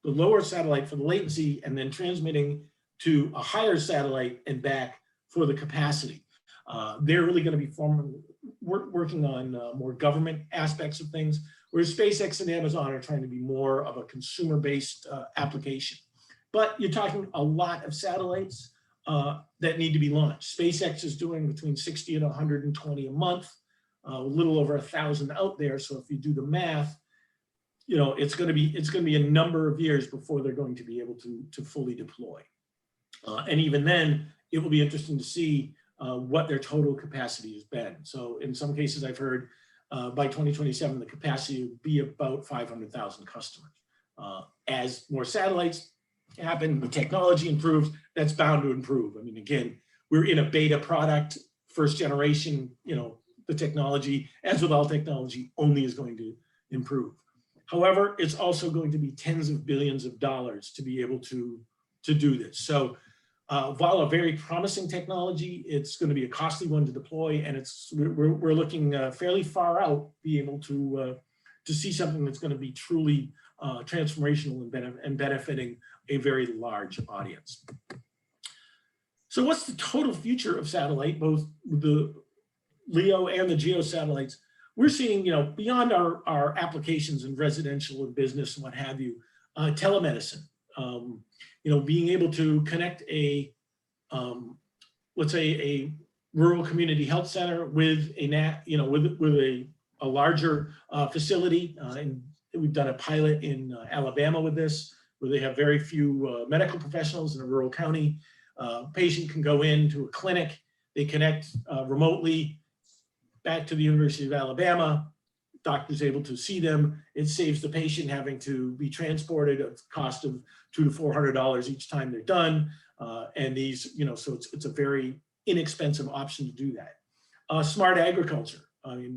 lower satellite for the latency and then transmitting to a higher satellite and back for the capacity. They're really going to be working on more government aspects of things, whereas SpaceX and Amazon are trying to be more of a consumer-based application. But you're talking a lot of satellites that need to be launched. SpaceX is doing between 60 and 120 a month, a little over 1,000 out there. So if you do the math, it's going to be a number of years before they're going to be able to fully deploy. And even then, it will be interesting to see what their total capacity has been. So in some cases, I've heard by 2027, the capacity would be about 500,000 customers. As more satellites happen, the technology improves, that's bound to improve. I mean, again, we're in a beta product, first generation, the technology, as with all technology, only is going to improve. However, it's also going to be tens of billions of dollars to be able to do this. So while a very promising technology, it's going to be a costly one to deploy, and we're looking fairly far out, be able to see something that's going to be truly transformational and benefiting a very large audience. So what's the total future of satellite, both the LEO and the GEO satellites? We're seeing, beyond our applications in residential and business and what have you, telemedicine, being able to connect let's say a rural community health center with a larger facility. And we've done a pilot in Alabama with this, where they have very few medical professionals in a rural county. Patient can go into a clinic, they connect remotely back to the University of Alabama, doctor's able to see them. It saves the patient having to be transported at the cost of $200 to $400 each time they're done. And these, so it's a very inexpensive option to do that. Smart agriculture,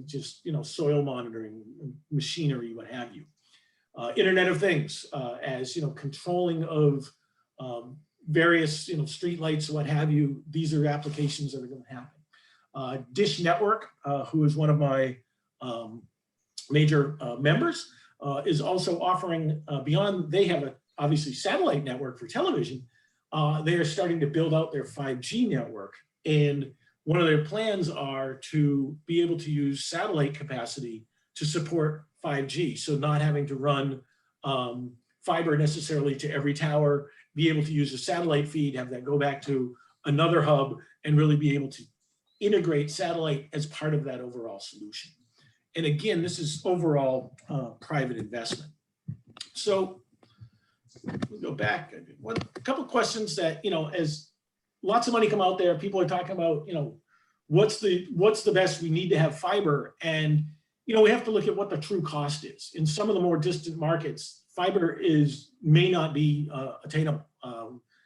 just, soil monitoring, machinery, what have you. Internet of Things, as, controlling of various, street lights, what have you. These are applications that are going to happen. Dish Network, who is one of my major members, is also offering beyond, they have a obviously satellite network for television. They are starting to build out their 5G network. And one of their plans are to be able to use satellite capacity to support 5G. So not having to run fiber necessarily to every tower be able to use a satellite feed, have that go back to another hub, and really be able to integrate satellite as part of that overall solution. And again, this is overall private investment. So we'll go back. A couple of questions that, as lots of money come out there, people are talking about, what's the best? We need to have fiber. And, we have to look at what the true cost is. In some of the more distant markets, fiber may not be attainable.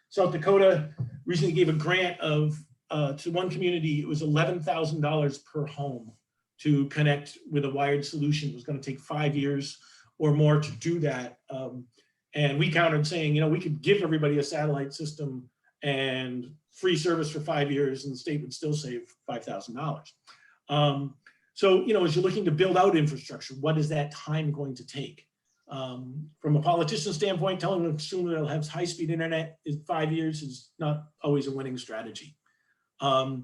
South Dakota recently gave a grant to one community. It was $11,000 per home to connect with a wired solution. It was going to take 5 years or more to do that. And we countered saying, we could give everybody a satellite system and free service for 5 years, and the state would still save $5,000. So, as you're looking to build out infrastructure, what is that time going to take? From a politician standpoint, telling the consumer they'll have high-speed internet in 5 years is not always a winning strategy. And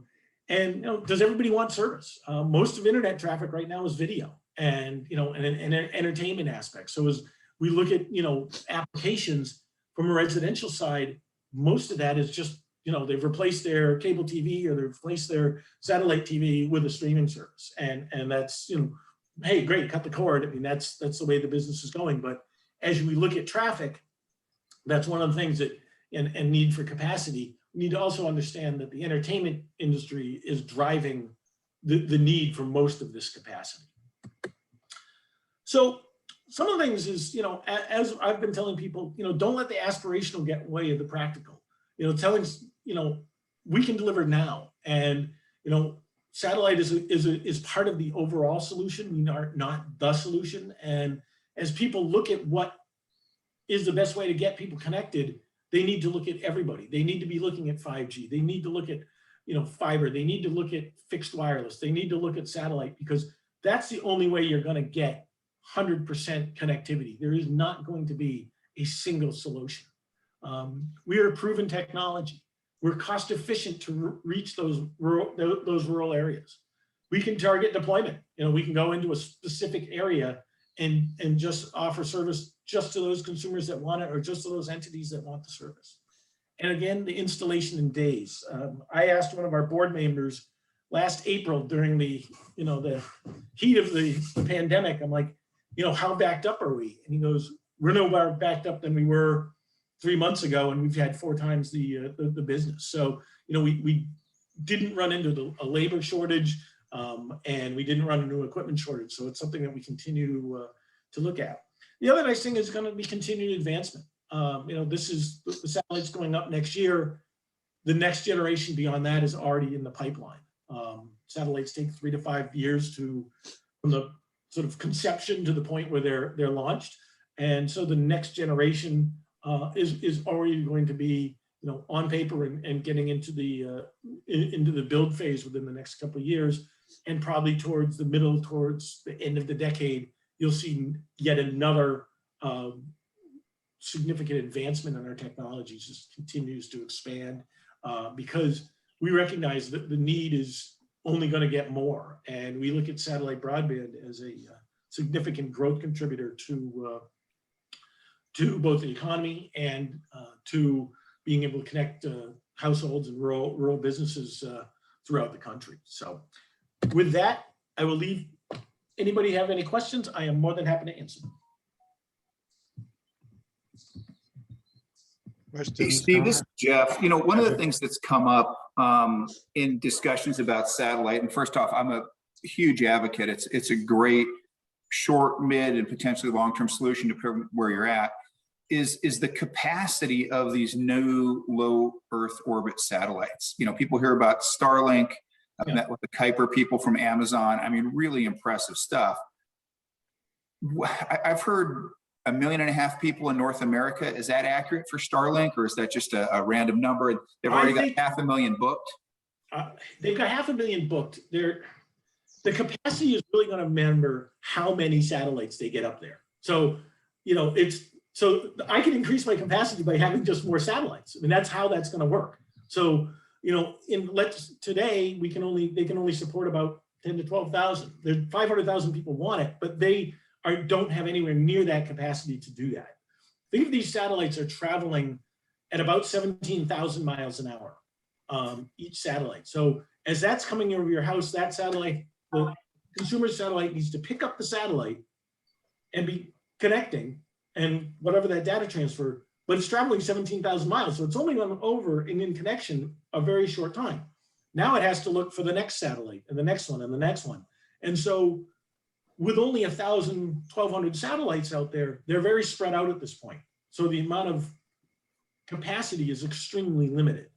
does everybody want service? Most of internet traffic right now is video and an entertainment aspect. So as we look at applications from a residential side, most of that is just they've replaced their cable TV or they've replaced their satellite TV with a streaming service, and that's hey, great, cut the cord. I mean, that's the way the business is going. But as we look at traffic, that's one of the things that and need for capacity. We need to also understand that the entertainment industry is driving the need for most of this capacity. So some of the things is, as I've been telling people, don't let the aspirational get in the way of the practical. Telling, we can deliver now, and satellite is part of the overall solution. We are not the solution. And as people look at what is the best way to get people connected, they need to look at everybody. They need to be looking at 5G. They need to look at, fiber. They need to look at fixed wireless. They need to look at satellite, because that's the only way you're going to get 100% connectivity. There is not going to be a single solution. We are a proven technology. We're cost efficient to reach those rural areas. We can target deployment. We can go into a specific area and just offer service just to those consumers that want it, or just to those entities that want the service. And again, the installation in days. I asked one of our board members last April during the heat of the pandemic, I'm like, how backed up are we? And he goes, we're no more backed up than we were 3 months ago, and we've had 4 times the business. So, we didn't run into a labor shortage, and we didn't run into an equipment shortage. So it's something that we continue to look at. The other nice thing is going to be continued advancement. This is the satellites going up next year. The next generation beyond that is already in the pipeline. Satellites take 3 to 5 years from the sort of conception to the point where they're launched. And so the next generation is already going to be, on paper and getting into the build phase within the next couple of years, and probably towards the end of the decade, you'll see yet another significant advancement in our technologies. Just continues to expand because we recognize that the need is only going to get more, and we look at satellite broadband as a significant growth contributor to both the economy and to being able to connect households and rural businesses throughout the country. So with that, I will leave. Anybody have any questions? I am more than happy to answer them. Hey, Steve, this is Jeff. One of the things that's come up in discussions about satellite, and first off, I'm a huge advocate. It's a great short, mid, and potentially long-term solution to where you're at, is the capacity of these new low Earth orbit satellites. People hear about Starlink. I've met with the Kuiper people from Amazon. I mean, really impressive stuff. I've heard 1.5 million people in North America. Is that accurate for Starlink, or is that just a random number? They've already got 500,000 booked. They've got 500,000 booked. The capacity is really going to remember how many satellites they get up there. So, so I can increase my capacity by having just more satellites. I mean, that's how that's going to work. So, today they can only support about 10 to 12,000. There's 500,000 people want it, but they don't have anywhere near that capacity to do that. Think of these satellites are traveling, at about 17,000 miles an hour, each satellite. So as that's coming over your house, that satellite, the consumer satellite needs to pick up the satellite and be connecting and whatever that data transfer, but it's traveling 17,000 miles. So it's only gone over and in connection a very short time. Now it has to look for the next satellite and the next one and the next one. And so with only 1,000, 1,200 satellites out there, they're very spread out at this point. So the amount of capacity is extremely limited.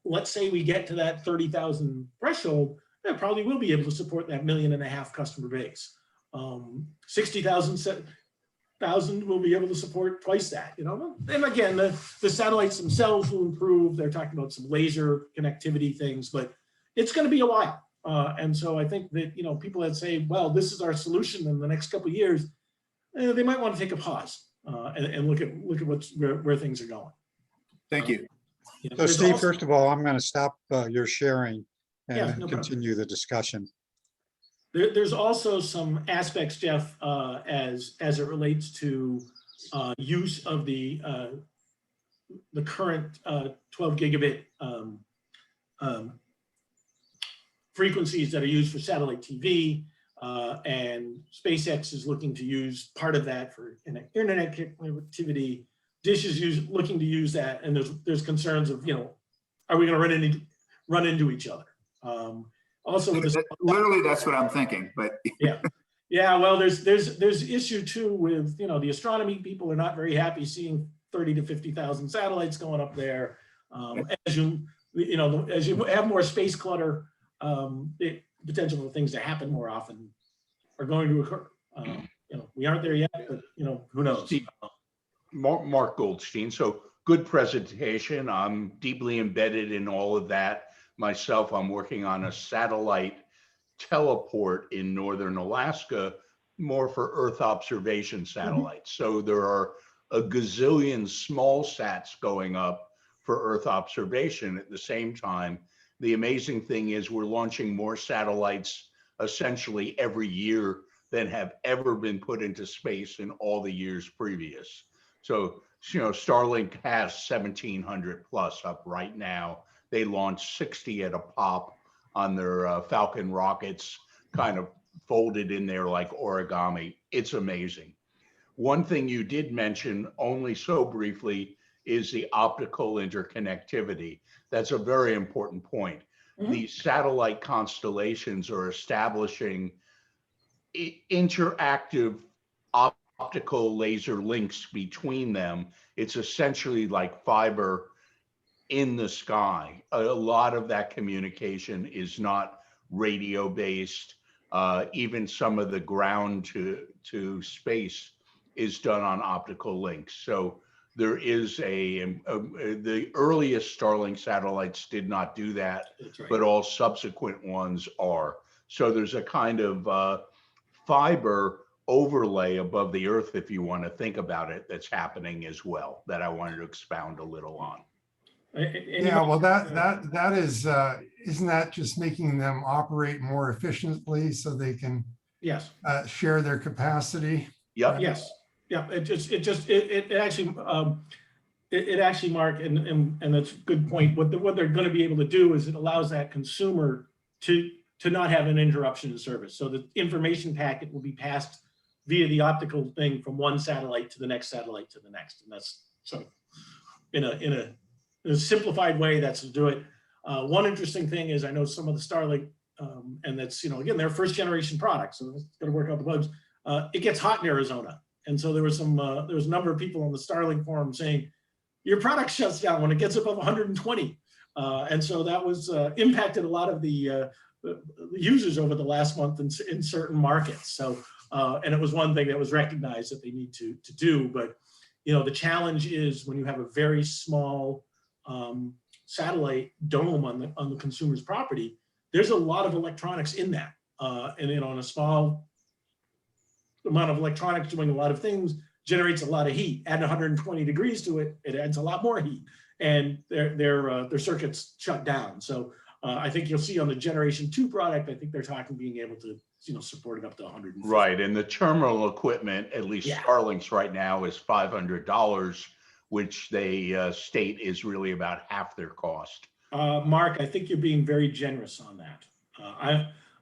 Let's say we get to that 30,000 threshold, that probably will be able to support that 1.5 million customer base. 60,000 will be able to support twice that, you know. And again, the satellites themselves will improve. They're talking about some laser connectivity things, but it's going to be a while. And so I think that, you know, people that say, well, this is our solution in the next couple of years, they might want to take a pause and look at where things are going. Thank you. So Steve, first of all, I'm going to stop your sharing and Yeah, then no problem. continue the discussion. There's also some aspects, Jeff, as it relates to use of the current 12 gigabit frequencies that are used for satellite TV, and SpaceX is looking to use part of that for internet connectivity. Dish is looking to use that, and there's concerns of, you know, are we going to run into each other? Also, with this, literally, that's what I'm thinking. But yeah. Well, there's issue too with, you know, the astronomy people are not very happy seeing 30 to 50,000 satellites going up there. As you have more space clutter, the potential for things to happen more often are going to occur. You know, we aren't there yet, but, you know, who knows? Mark Goldstein. So good presentation. I'm deeply embedded in all of that myself. I'm working on a satellite teleport in northern Alaska, more for Earth observation satellites. So there are a gazillion small sats going up for Earth observation at the same time. The amazing thing is we're launching more satellites essentially every year than have ever been put into space in all the years previous. So, you know, Starlink has 1,700 plus up right now. They launched 60 at a pop on their Falcon rockets, kind of folded in there like origami. It's amazing. One thing you did mention only so briefly is the optical interconnectivity. That's a very important point. These satellite constellations are establishing interactive optical laser links between them. It's essentially like fiber in the sky. A lot of that communication is not radio based. Even some of the ground to space is done on optical links. So there is the earliest Starlink satellites did not do that, right, but all subsequent ones are. So there's a kind of fiber overlay above the Earth, if you want to think about it, that's happening as well, that I wanted to expound a little on. Yeah, well, that is, isn't that just making them operate more efficiently so they can Yes. Share their capacity? Yep. Yes. Yeah. It actually, Mark, and that's a good point. What they're going to be able to do is it allows that consumer to not have an interruption in service. So the information packet will be passed via the optical thing from one satellite to the next satellite to the next, and that's sort of in a simplified way. That's to do it. One interesting thing is I know some of the Starlink, and that's, again, they're first generation products, so it's going to work out the bugs. It gets hot in Arizona, and so there was a number of people on the Starlink forum saying your product shuts down when it gets above 120, and so that was impacted a lot of the users over the last month in certain markets. So and it was one thing that was recognized that they need to do. But the challenge is when you have a very small satellite dome on the consumer's property, there's a lot of electronics in that, and on a small amount of electronics doing a lot of things generates a lot of heat. Add 120 degrees to it, it adds a lot more heat, and their circuits shut down. So I think you'll see on the Generation 2 product, I think they're talking being able to support it up to 100. Right, and the terminal equipment, at least Starlink's right now, is $500, which they state is really about half their cost. Mark, I think you're being very generous on that.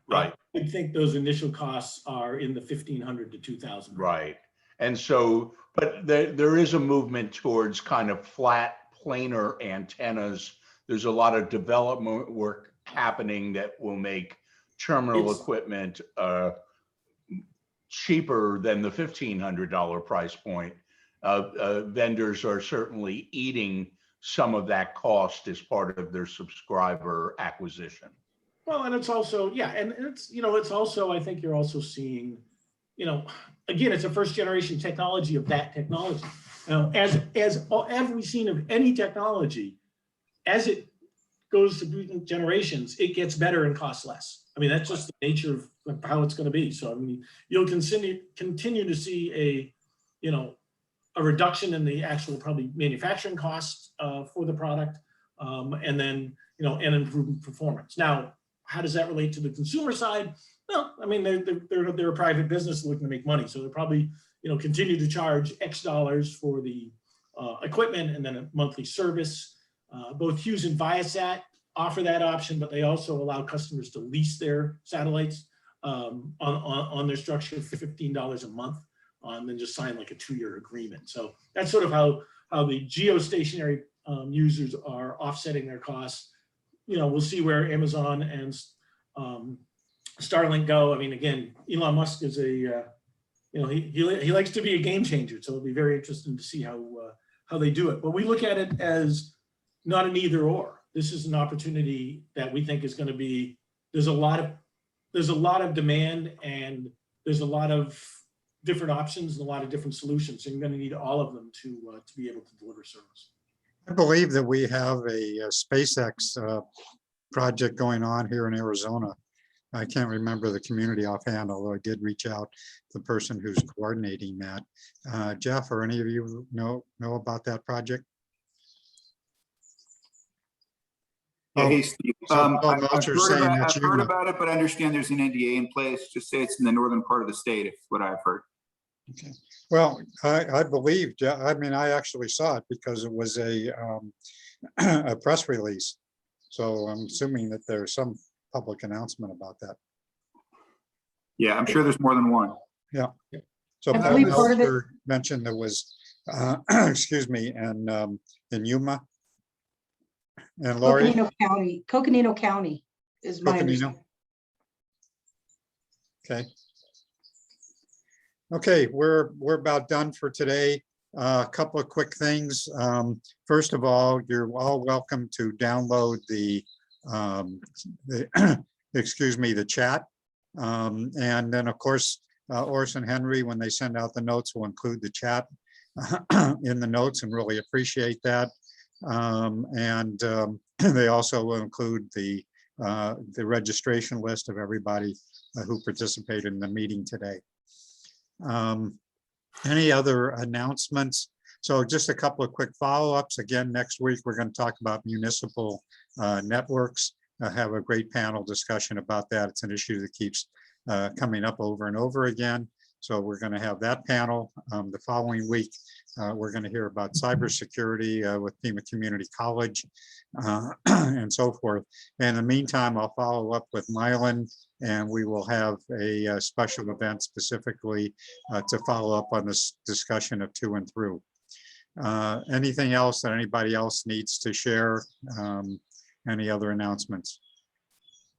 Right. I think those initial costs are in the 1,500 to 2,000. Right. And so, but there is a movement towards kind of flat planar antennas. There's a lot of development work happening that will make terminal equipment cheaper than the $1,500 price point. Vendors are certainly eating some of that cost as part of their subscriber acquisition. Well, and it's also, yeah, and it's, it's also, I think you're also seeing, again, it's a first generation technology of that technology. As we've seen of any technology, as it goes to generations, it gets better and costs less. I mean, that's just the nature of how it's going to be. So, I mean, you'll continue to see a reduction in the actual probably manufacturing costs for the product, and then, and improved performance. Now, how does that relate to the consumer side? Well, I mean, they're a private business looking to make money. So they'll probably, continue to charge X dollars for the equipment and then a monthly service. Both Hughes and Viasat offer that option, but they also allow customers to lease their satellites on their structure for $15 a month, and then just sign like a 2-year agreement. So that's sort of how the geostationary users are offsetting their costs. We'll see where Amazon and Starlink go. I mean, again, Elon Musk is he likes to be a game changer. So it'll be very interesting to see how they do it. But we look at it as not an either or. This is an opportunity that we think is going to be, there's a lot of demand, and there's a lot of different options and a lot of different solutions. So you're going to need all of them to be able to deliver service. I believe that we have a SpaceX project going on here in Arizona. I can't remember the community offhand, although I did reach out to the person who's coordinating that. Jeff, or any of you know about that project? Yeah, hey, Steve. So, I've heard about it, but I understand there's an NDA in place. Just say it's in the northern part of the state, is what I've heard. Okay. Well, I believe, I mean, I actually saw it because it was a press release. So I'm assuming that there's some public announcement about that. Yeah, I'm sure there's more than one. Yeah. So I believe part of it mentioned there was, excuse me, and in Yuma. And Lori? Coconino County is my understanding. Okay. Okay, we're about done for today. A couple of quick things. First of all, you're all welcome to download the excuse me, the chat. And then of course, Orson Henry, when they send out the notes, will include the chat in the notes, and really appreciate that. And they also will include the registration list of everybody who participated in the meeting today. Any other announcements? So just a couple of quick follow-ups. Again, next week, we're going to talk about municipal networks. Have a great panel discussion about that. It's an issue that keeps coming up over and over again. So we're going to have that panel. The following week, we're going to hear about cybersecurity with Pima Community College and so forth. In the meantime, I'll follow up with Mylan, and we will have a special event specifically to follow up on this discussion of to and through. Anything else that anybody else needs to share? Any other announcements?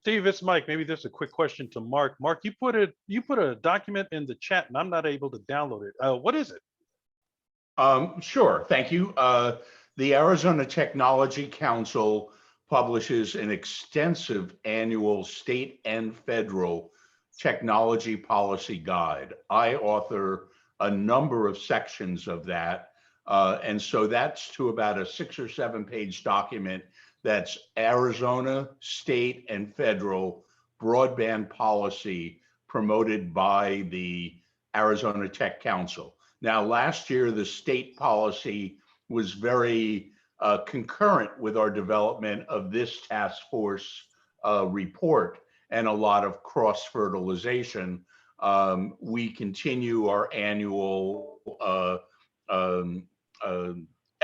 Steve, it's Mike. Maybe this is a quick question to Mark. Mark, you put a document in the chat and I'm not able to download it. What is it? Sure, thank you. The Arizona Technology Council publishes an extensive annual state and federal technology policy guide. I author a number of sections of that. And so that's to about a 6 or 7 page document that's Arizona, state, and federal broadband policy promoted by the Arizona Tech Council. Now, last year, the state policy was very concurrent with our development of this task force report and a lot of cross-fertilization. We continue our annual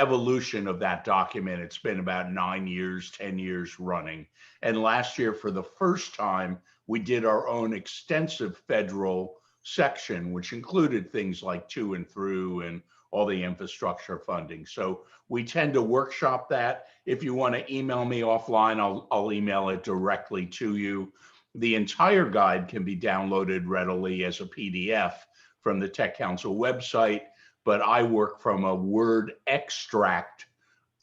evolution of that document. It's been about 9 years, 10 years running. And last year, for the first time, we did our own extensive federal section, which included things like to and through and all the infrastructure funding. So we tend to workshop that. If you want to email me offline, I'll email it directly to you. The entire guide can be downloaded readily as a PDF from the Tech Council website, but I work from a Word extract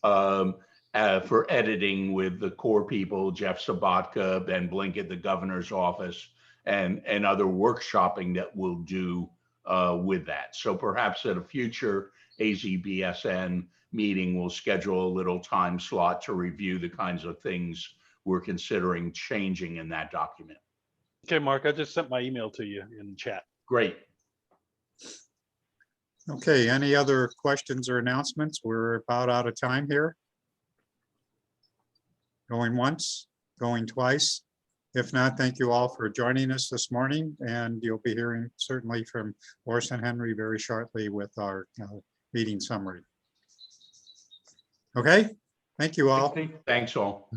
for editing with the core people, Jeff Sabatka, Ben Blinkett, the governor's office, and other workshopping that we'll do with that. So perhaps at a future AZBSN meeting, we'll schedule a little time slot to review the kinds of things we're considering changing in that document. Okay, Mark, I just sent my email to you in chat. Great. Okay, any other questions or announcements? We're about out of time here. Going once, going twice. If not, thank you all for joining us this morning, and you'll be hearing certainly from Orson Henry very shortly with our meeting summary. Okay, thank you all. Thanks all.